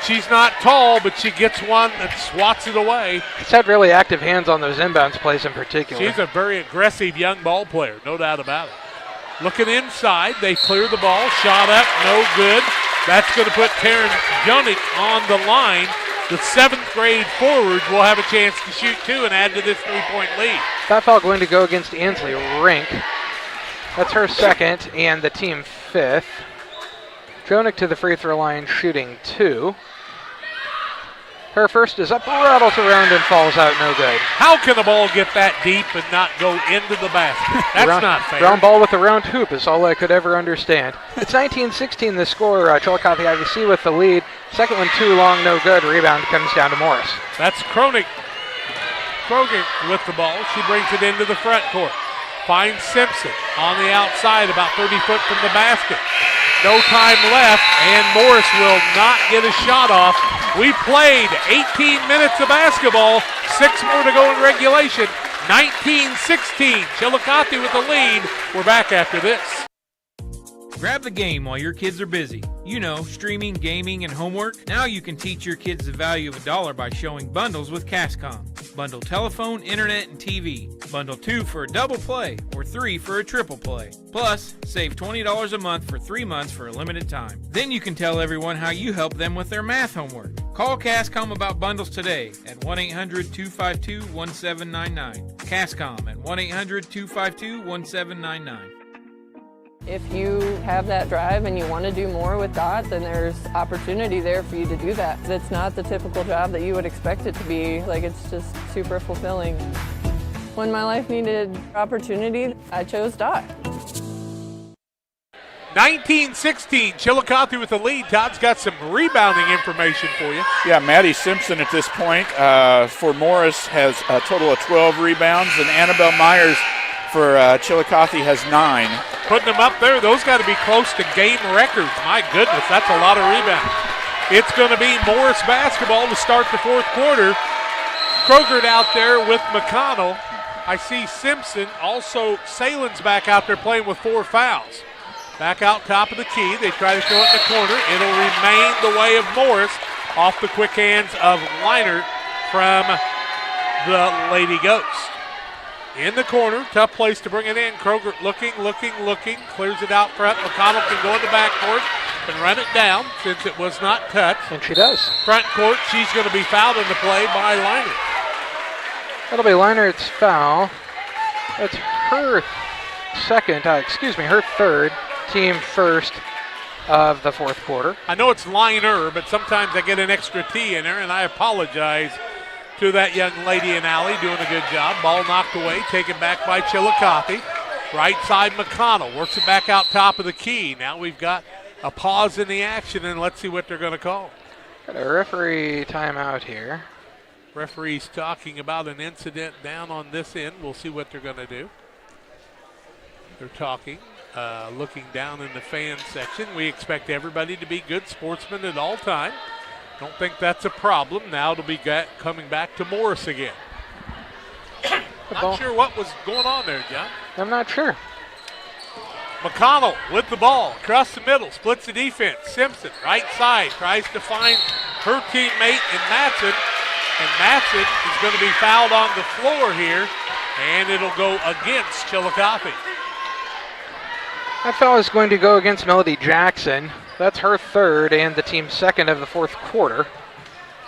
She's not tall, but she gets one and swats it away. She's had really active hands on those inbounds plays in particular. She's a very aggressive young ball player, no doubt about it. Looking inside, they clear the ball. Shot up, no good. That's going to put Taryn Jonik on the line. The 7th grade forwards will have a chance to shoot two and add to this 3-point lead. That foul going to go against Ansley Rink. That's her second and the team 5th. Jonik to the free throw line shooting 2. Her first is up, rattles around and falls out, no good. How can a ball get that deep and not go into the basket? That's not fair. Round ball with a round hoop is all I could ever understand. It's 19-16 the score. Chillicothe IVC with the lead. Second one too long, no good. Rebound comes down to Morris. That's Kroger with the ball. She brings it into the front court. Finds Simpson on the outside, about 30 foot from the basket. No time left, and Morris will not get a shot off. We played 18 minutes of basketball, 6 more to go in regulation. 19-16, Chillicothe with the lead. We're back after this. Grab the game while your kids are busy. You know, streaming, gaming, and homework. Now you can teach your kids the value of $1 by showing bundles with Cascom. Bundle telephone, internet, and TV. Bundle 2 for a double play or 3 for a triple play. Plus, save $20 a month for 3 months for a limited time. Then you can tell everyone how you help them with their math homework. Call Cascom about bundles today at 1-800-252-1799. Cascom at 1-800-252-1799. If you have that drive and you want to do more with DOT, then there's opportunity there for you to do that. It's not the typical job that you would expect it to be. Like, it's just super fulfilling. When my life needed opportunity, I chose DOT. 19-16, Chillicothe with the lead. Todd's got some rebounding information for you. Yeah, Maddie Simpson at this point for Morris has a total of 12 rebounds, and Annabelle Myers for Chillicothe has 9. Putting them up there, those got to be close to game records. My goodness, that's a lot of rebounds. It's going to be Morris basketball to start the 4th quarter. Kroger out there with McConnell. I see Simpson, also Salen's back out there playing with 4 fouls. Back out top of the key, they try to throw it in the corner. It'll remain the way of Morris off the quick hands of Leinert from the Lady Ghost. In the corner, tough place to bring it in. Kroger looking, clears it out front. McConnell can go in the backcourt and run it down since it was not touched. And she does. Front court, she's going to be fouled in the play by Leinert. That'll be Leinert's foul. That's her third, team first of the 4th quarter. I know it's Liner, but sometimes I get an extra T in there, and I apologize to that young lady in alley, doing a good job. Ball knocked away, taken back by Chillicothe. Right side McConnell works it back out top of the key. Now we've got a pause in the action, and let's see what they're going to call. Got a referee timeout here. Referee's talking about an incident down on this end. We'll see what they're going to do. They're talking, looking down in the fan section. We expect everybody to be good sportsmen at all time. Don't think that's a problem. Now it'll be coming back to Morris again. Not sure what was going on there, John. I'm not sure. McConnell with the ball across the middle, splits the defense. Simpson, right side, tries to find her teammate in Matson. And Matson is going to be fouled on the floor here, and it'll go against Chillicothe. That foul is going to go against Melody Jackson. That's her third and the team's second of the fourth quarter.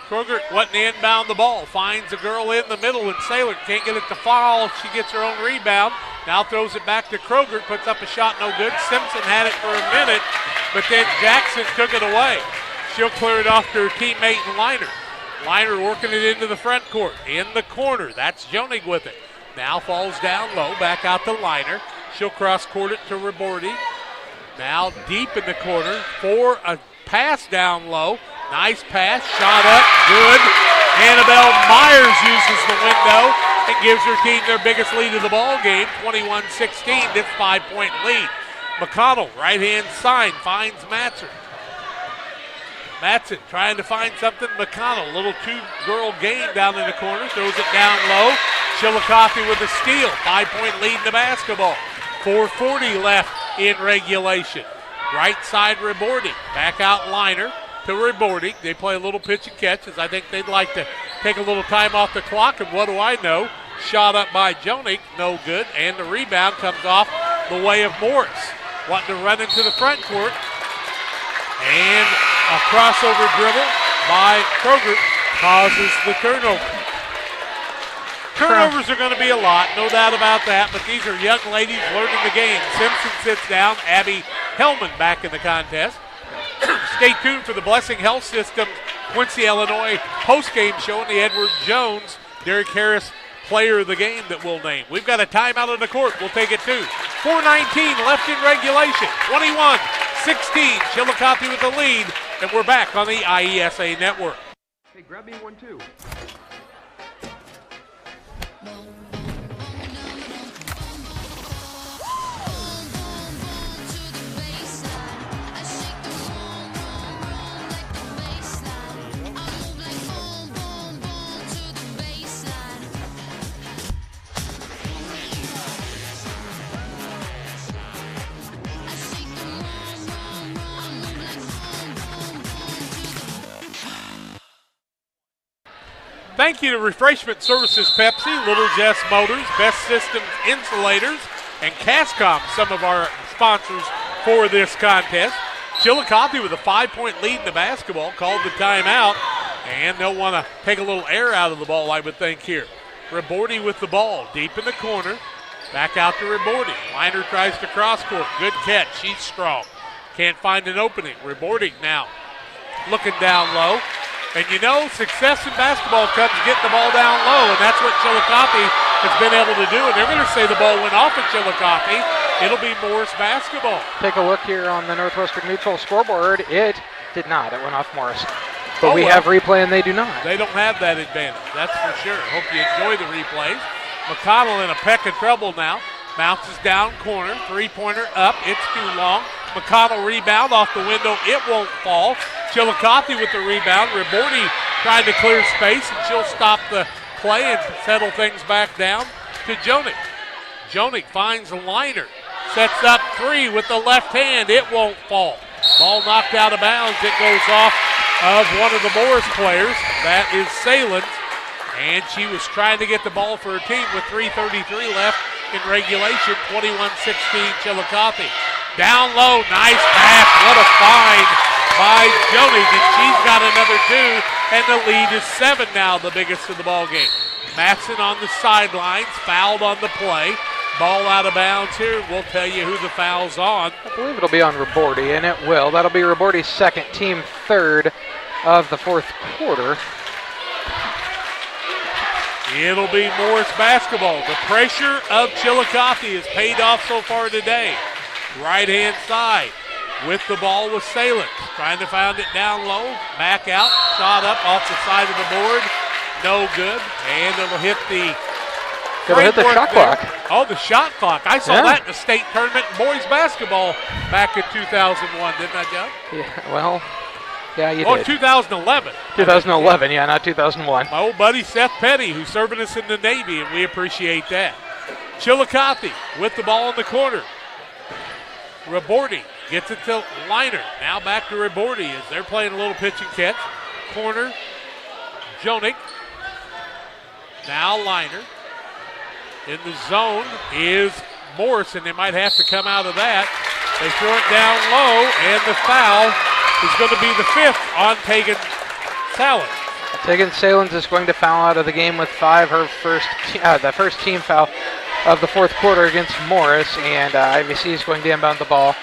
Kroger wasn't inbound the ball. Finds a girl in the middle, and Saylor can't get it to fall. She gets her own rebound. Now throws it back to Kroger. Puts up a shot, no good. Simpson had it for a minute, but then Jackson took it away. She'll clear it off to her teammate Liner. Liner working it into the front court. In the corner, that's Jonig with it. Now falls down low, back out to Liner. She'll cross-court it to Ribordi. Now deep in the corner for a pass down low. Nice pass, shot up, good. Annabelle Myers uses the window and gives her team their biggest lead of the ball game, 21-16, this 5-point lead. McConnell, right-hand side, finds Matson. Matson trying to find something. McConnell, little two-girl game down in the corner, throws it down low. Chillicothe with a steal, 5-point lead in the basketball. 4:40 left in regulation. Right side Ribordi, back out Liner to Ribordi. They play a little pitch and catch, as I think they'd like to take a little time off the clock, and what do I know? Shot up by Jonig, no good, and the rebound comes off the way of Morris. Wanting to run into the front court, and a crossover dribble by Kroger causes the turnover. Turnovers are going to be a lot, no doubt about that, but these are young ladies learning the game. Simpson sits down, Abby Hellman back in the contest. Stay tuned for the Blessing Health System Quincy, Illinois postgame show and the Edward Jones, Derek Harris player of the game that we'll name. We've got a timeout on the court. We'll take it too. 4:19 left in regulation. 21-16. Chillicothe with the lead, and we're back on the IESA network. Hey, grab me one too. Thank you to Refreshment Services Pepsi, Little Jess Motors, Best Systems Insulators, and Cascom, some of our sponsors for this contest. Chillicothe with a 5-point lead in the basketball, called the timeout, and they'll want to take a little air out of the ball, I would think, here. Ribordi with the ball, deep in the corner. Back out to Ribordi. Liner tries to cross-court. Good catch. She's strong. Can't find an opening. Ribordi now looking down low. And you know, success in basketball comes getting the ball down low, and that's what Chillicothe has been able to do. And they're going to say the ball went off at Chillicothe. It'll be Morris basketball. Take a look here on the Northwestern Mutual scoreboard. It did not. It went off Morris. But we have replay, and they do not. They don't have that advantage, that's for sure. Hope you enjoy the replays. McConnell in a peck of trouble now. Bounces down corner, three-pointer up. It's too long. McConnell rebound off the window. It won't fall. Chillicothe with the rebound. Ribordi trying to clear space, and she'll stop the play and settle things back down to Jonig. Jonig finds a Liner. Sets up three with the left hand. It won't fall. Ball knocked out of bounds. It goes off of one of the Morris players. That is Salins. And she was trying to get the ball for her team with 3:33 left in regulation. 21-16 Chillicothe. Down low, nice pass. What a find by Jonig, and she's got another two, and the lead is 7 now, the biggest of the ball game. Matson on the sidelines, fouled on the play. Ball out of bounds here. We'll tell you who the foul's on. I believe it'll be on Ribordi, and it will. That'll be Ribordi's second, team third of the fourth quarter. It'll be Morris basketball. The pressure of Chillicothe has paid off so far today. Right-hand side with the ball with Salins. Trying to find it down low. Back out. Shot up off the side of the board. No good. And it'll hit the shot clock. Oh, the shot clock. I saw that in the state tournament in boys basketball back in 2001, didn't I, Joe? Yeah, well, yeah, you did. did. 2011. 2011, yeah, not 2001. My old buddy Seth Petty, who's serving us in the Navy, and we appreciate that. Chillicothe with the ball in the corner. Rabordi gets it to Liner. Now back to Rabordi as they're playing a little pitch and catch. Corner, Jonik. Now Liner. In the zone is Morris, and they might have to come out of that. They throw it down low, and the foul is going to be the 5th on Tegan Salins. Tegan Salins is going to foul out of the game with 5, the first team foul of the 4th quarter against Morris, and IVC is going to inbound the ball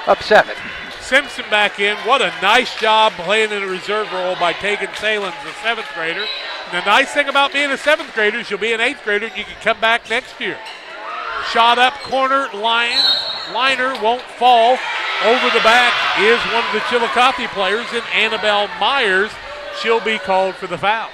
up 7. Simpson back in. What a nice job playing in a reserve role by Tegan Salins, the 7th grader. And the nice thing about being a 7th grader is you'll be an 8th grader and you can come back next year. Shot up corner, Liner won't fall. Over the back is one of the Chillicothe players, and Annabelle Myers. She'll be called for the foul.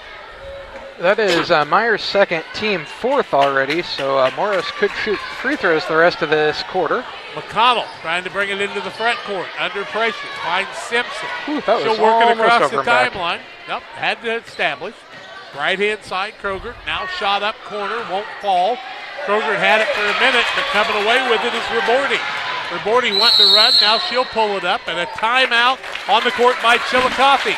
That is Myers' 2nd, team 4th already, so Morris could shoot free throws the rest of this quarter. McConnell trying to bring it into the front court, under pressure, finds Simpson. She'll work it across the timeline. Nope, had to establish. Right-hand side, Kroger, now shot up corner, won't fall. Kroger had it for a minute, but coming away with it is Rabordi. Rabordi wanting to run, now she'll pull it up, and a timeout on the court by Chillicothe.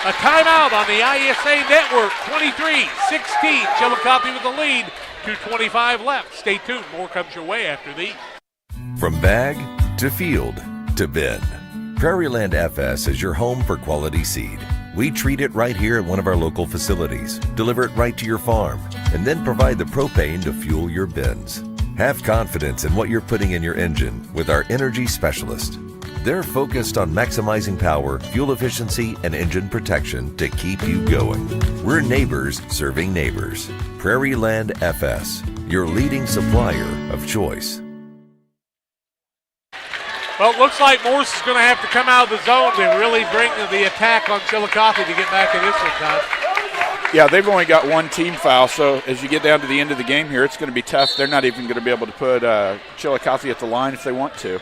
A timeout on the IESA network, 23-16. Chillicothe with the lead, 2:25 left. Stay tuned, more comes your way after these. From bag to field to bin, Prairieland FS is your home for quality seed. We treat it right here at one of our local facilities, deliver it right to your farm, and then provide the propane to fuel your bins. Have confidence in what you're putting in your engine with our energy specialist. They're focused on maximizing power, fuel efficiency, and engine protection to keep you going. We're neighbors serving neighbors. Prairieland FS, your leading supplier of choice. Well, it looks like Morris is going to have to come out of the zone to really bring the attack on Chillicothe to get back in this one, Todd. Yeah, they've only got 1 team foul, so as you get down to the end of the game here, it's going to be tough. They're not even going to be able to put Chillicothe at the line if they want to.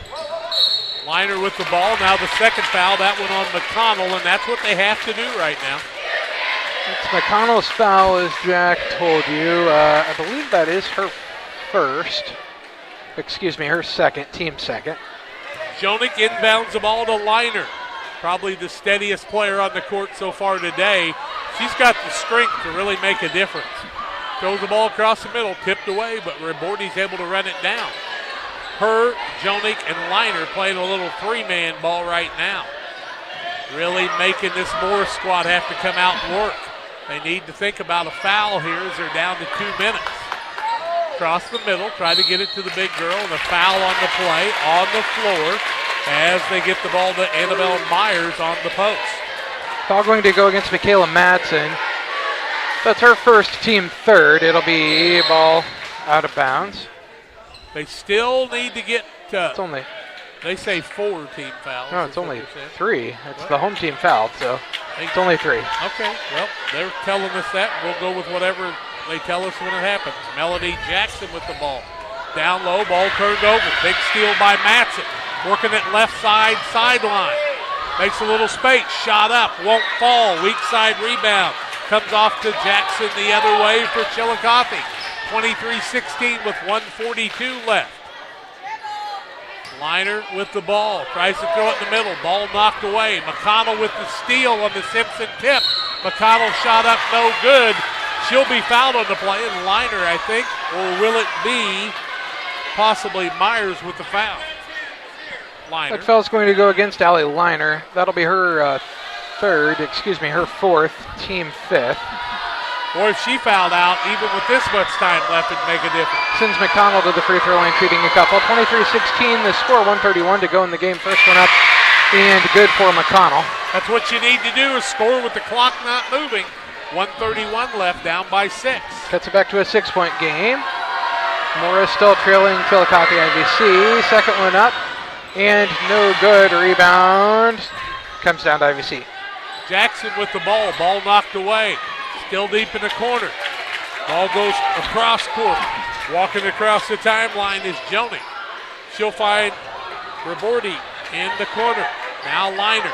Liner with the ball. Now the 2nd foul. That one on McConnell, and that's what they have to do right now. It's McConnell's foul, as Jack told you. I believe that is her 1st. Excuse me, her 2nd, team 2nd. Jonik inbounds the ball to Liner. Probably the steadiest player on the court so far today. She's got the strength to really make a difference. Throws the ball across the middle, tipped away, but Rabordi's able to run it down. Her, Jonik, and Liner playing a little 3-man ball right now. Really making this Morris squad have to come out and work. They need to think about a foul here as they're down to 2 minutes. Across the middle, try to get it to the big girl, and a foul on the play, on the floor, as they get the ball to Annabelle Myers on the post. Foul going to go against Michaela Madsen. That's her 1st, team 3rd. It'll be ball out of bounds. They still need to get it's only. They say 4 team fouls. No, it's only 3. It's the home team foul, so it's only 3. Okay, well, they're telling us that. We'll go with whatever they tell us when it happens. Melody Jackson with the ball. Down low, ball turned over. Big steal by Matson. Working it left side, sideline. Makes a little space. Shot up, won't fall. Weak side rebound. Comes off to Jackson the other way for Chillicothe. 23-16 with 1:42 left. Liner with the ball. Tries to throw it in the middle. Ball knocked away. McConnell with the steal on the Simpson tip. McConnell shot up, no good. She'll be fouled on the play, and Liner, I think, or will it be possibly Myers with the foul? Liner. That foul's going to go against Allie Liner. That'll be her 4th, team 5th. Or if she fouled out, even with this much time left, it'd make a difference. Sends McConnell to the free throw line, shooting a couple. 23-16, the score, 1:31 to go in the game. First one up, and good for McConnell. That's what you need to do, is score with the clock not moving. 1:31 left, down by 6. Cuts it back to a 6-point game. Morris still trailing Chillicothe IVC. 2nd one up, and no good. Rebound comes down to IVC. Jackson with the ball. Ball knocked away. Still deep in the corner. Ball goes across court. Walking across the timeline is Jonik. She'll find Rabordi in the corner. Now Liner.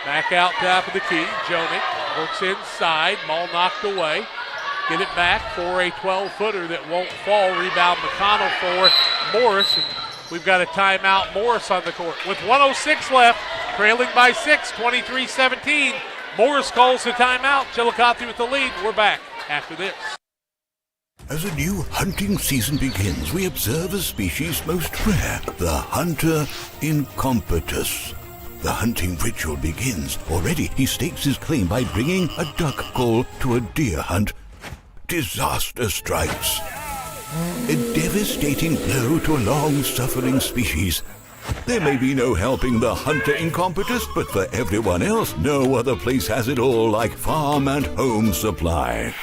Back out top of the key. Jonik works inside. Ball knocked away. Get it back for a 12-footer that won't fall. Rebound McConnell for Morris. And We've got a timeout. Morris on the court with 1:06 left, trailing by 6, 23-17. Morris calls the timeout. Chillicothe with the lead. We're back after this. As a new hunting season begins, we observe a species most rare, the hunter incompetus. The hunting ritual begins. Already he stakes his claim by bringing a duck call to a deer hunt. Disaster strikes. A devastating blow to a long-suffering species. There may be no helping the hunter incompetus, but for everyone else, no other place has it all like Farm and Home Supply.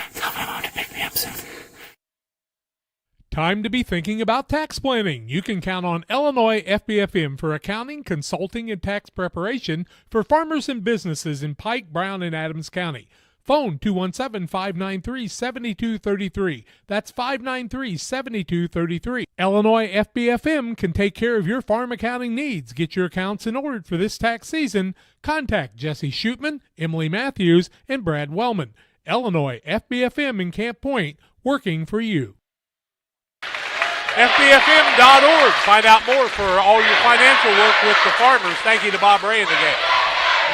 Time to be thinking about tax planning. You can count on Illinois FBFM for accounting, consulting, and tax preparation for farmers and businesses in Pike, Brown, and Adams County. Phone 217-593-7233. That's 593-7233. Illinois FBFM can take care of your farm accounting needs. Get your accounts in order for this tax season. Contact Jesse Shootman, Emily Matthews, and Brad Wellman. Illinois FBFM in Camp Point, working for you. FBFM.org. Find out more for all your financial work with the farmers. Thank you to Bob Ray in the game.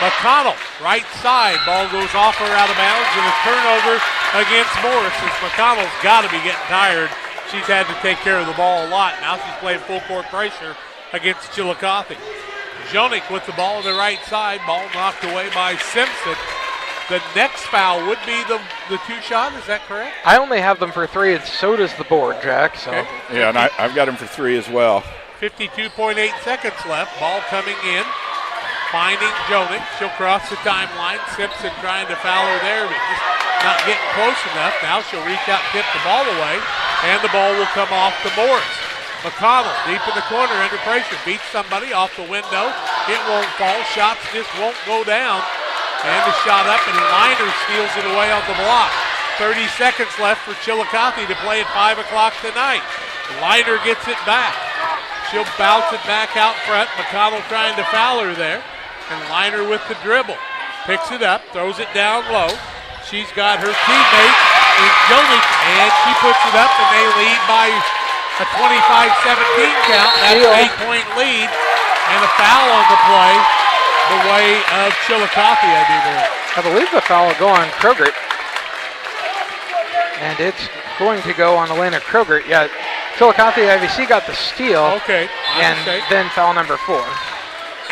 McConnell, right side. Ball goes off or out of bounds, and a turnover against Morris as McConnell's got to be getting tired. She's had to take care of the ball a lot. Now she's playing full court pressure against Chillicothe. Jonik with the ball on the right side. Ball knocked away by Simpson. The next foul would be the two-shot. Is that correct? I only have them for 3, and so does the board, Jack. So. Okay. Yeah, and I've got him for 3 as well. 52.8 seconds left. Ball coming in. Finding Jonik. She'll cross the timeline. Simpson trying to foul her there, but just not getting close enough. Now she'll reach out, tip the ball away, and the ball will come off to Morris. McConnell deep in the corner under pressure. Beats somebody off the window. It won't fall. Shots just won't go down. And the shot up, and Liner steals it away on the block. 30 seconds left for Chillicothe to play at 5 o'clock tonight. Liner gets it back. She'll bounce it back out front. McConnell trying to foul her there. And Liner with the dribble. Picks it up, throws it down low. She's got her teammate in Jonik, and she puts it up, and they lead by a 25-17 count. That's an 8-point lead, and a foul on the play. The way of Chillicothe, I believe the foul will go on Krogert. And it's going to go on Elena Krogert. Yeah, Chillicothe IVC got the steal. Okay. And then foul number 4.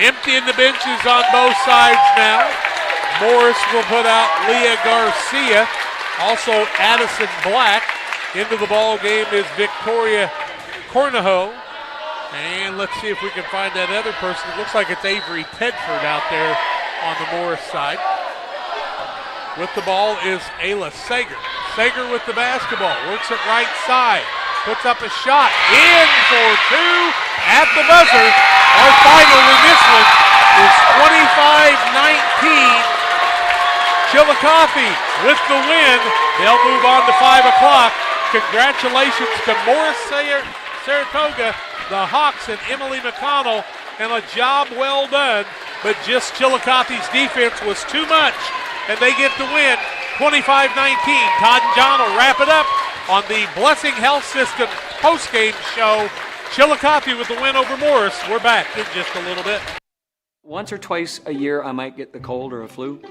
Empty in the benches on both sides now. Morris will put out Leah Garcia. Also Addison Black. Into the ball game is Victoria Cornejo. And let's see if we can find that other person. It looks like it's Avery Tedford out there on the Morris side. With the ball is Ayla Sager. Sager with the basketball. Works it right side. Puts up a shot. In for 2 at the buzzer. Our final in this one is 25-19. Chillicothe with the win. They'll move on to 5 o'clock. Congratulations to Morris Saratoga, the Hawks, and Emily McConnell, and a job well done, but just Chillicothe's defense was too much, and they get the win, 25-19. Todd and John will wrap it up on the Blessing Health System postgame show. Chillicothe with the win over Morris. We're back in just a little bit. Once or twice a year, I might get the cold or a flu,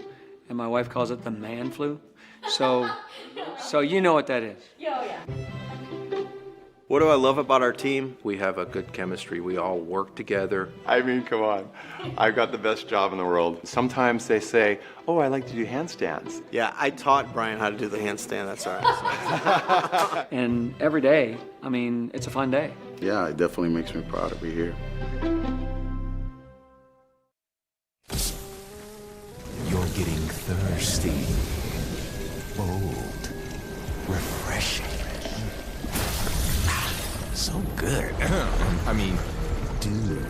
and my wife calls it the man flu. So you know what that is. Yeah. What do I love about our team? We have a good chemistry. We all work together. I mean, come on. I've got the best job in the world. Sometimes they say, oh, I like to do handstands. Yeah, I taught Brian how to do the handstand. That's all right. And every day, I mean, it's a fun day. Yeah, it definitely makes me proud to be here. You're getting thirsty. Bold. Refreshing. So good. I mean, dude.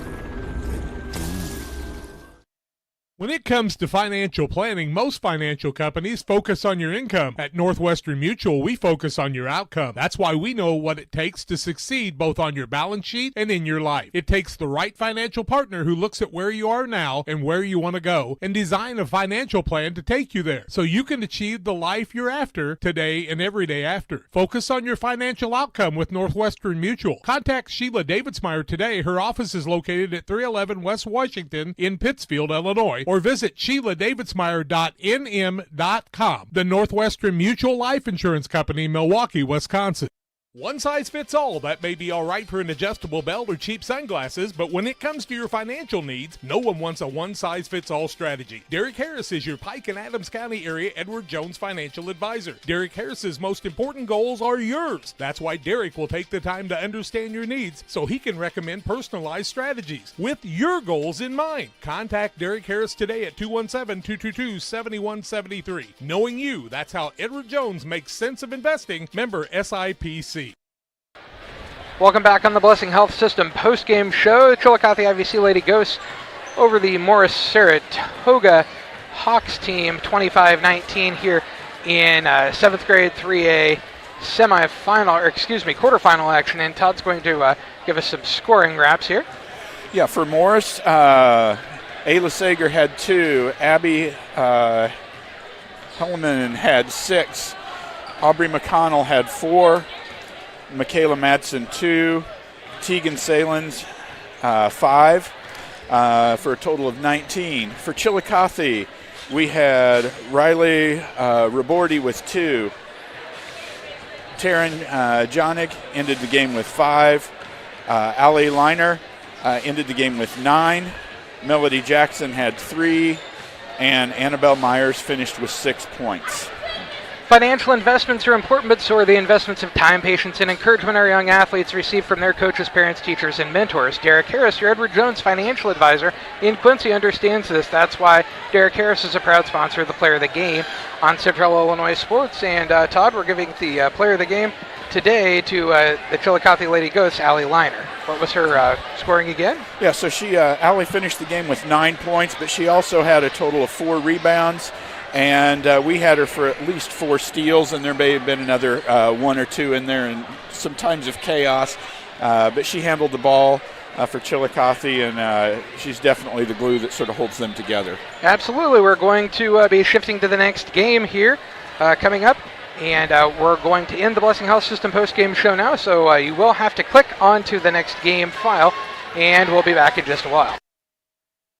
When it comes to financial planning, most financial companies focus on your income. At Northwestern Mutual, we focus on your outcome. That's why we know what it takes to succeed both on your balance sheet and in your life. It takes the right financial partner who looks at where you are now and where you want to go and design a financial plan to take you there so you can achieve the life you're after today and every day after. Focus on your financial outcome with Northwestern Mutual. Contact Sheila Davidsmeyer today. Her office is located at 311 West Washington in Pittsfield, Illinois, or visit SheilaDavidsmeyer.nm.com. The Northwestern Mutual Life Insurance Company, Milwaukee, Wisconsin. One size fits all. That may be all right for an adjustable belt or cheap sunglasses, but when it comes to your financial needs, no one wants a one-size-fits-all strategy. Derek Harris is your Pike and Adams County area Edward Jones financial advisor. Derek Harris's most important goals are yours. That's why Derek will take the time to understand your needs so he can recommend personalized strategies with your goals in mind. Contact Derek Harris today at 217-222-7173. Knowing you, that's how Edward Jones makes sense of investing. Member SIPC. Welcome back on the Blessing Health System post-game show. Chillicothe IVC Lady Ghosts over the Morris Saratoga Hawks team, 25-19 here in 7th grade 3A quarterfinal action. And Todd's going to give us some scoring wraps here. Yeah, for Morris, Ayla Sager had 2, Abby Hellman had 6, Aubrey McConnell had 4, Michaela Madsen 2, Tegan Salins 5, for a total of 19. For Chillicothe, we had Riley Rabordi with 2. Taryn Jonig ended the game with 5. Allie Liner ended the game with 9. Melody Jackson had 3. And Annabelle Myers finished with 6 points. Financial investments are important, but so are the investments of time, patience, and encouragement our young athletes receive from their coaches, parents, teachers, and mentors. Derek Harris, your Edward Jones financial advisor in Quincy, understands this. That's why Derek Harris is a proud sponsor of the Player of the Game on Central Illinois Sports. And Todd, we're giving the Player of the Game today to the Chillicothe Lady Ghosts, Allie Liner. What was her scoring again? Yeah, so Allie finished the game with 9 points, but she also had a total of 4 rebounds. And we had her for at least 4 steals, and there may have been another 1 or 2 in there, and some times of chaos. But she handled the ball for Chillicothe, and she's definitely the glue that sort of holds them together. Absolutely. We're going to be shifting to the next game here coming up, and we're going to end the Blessing Health System post-game show now, so you will have to click onto the next game file, and we'll be back in just a while.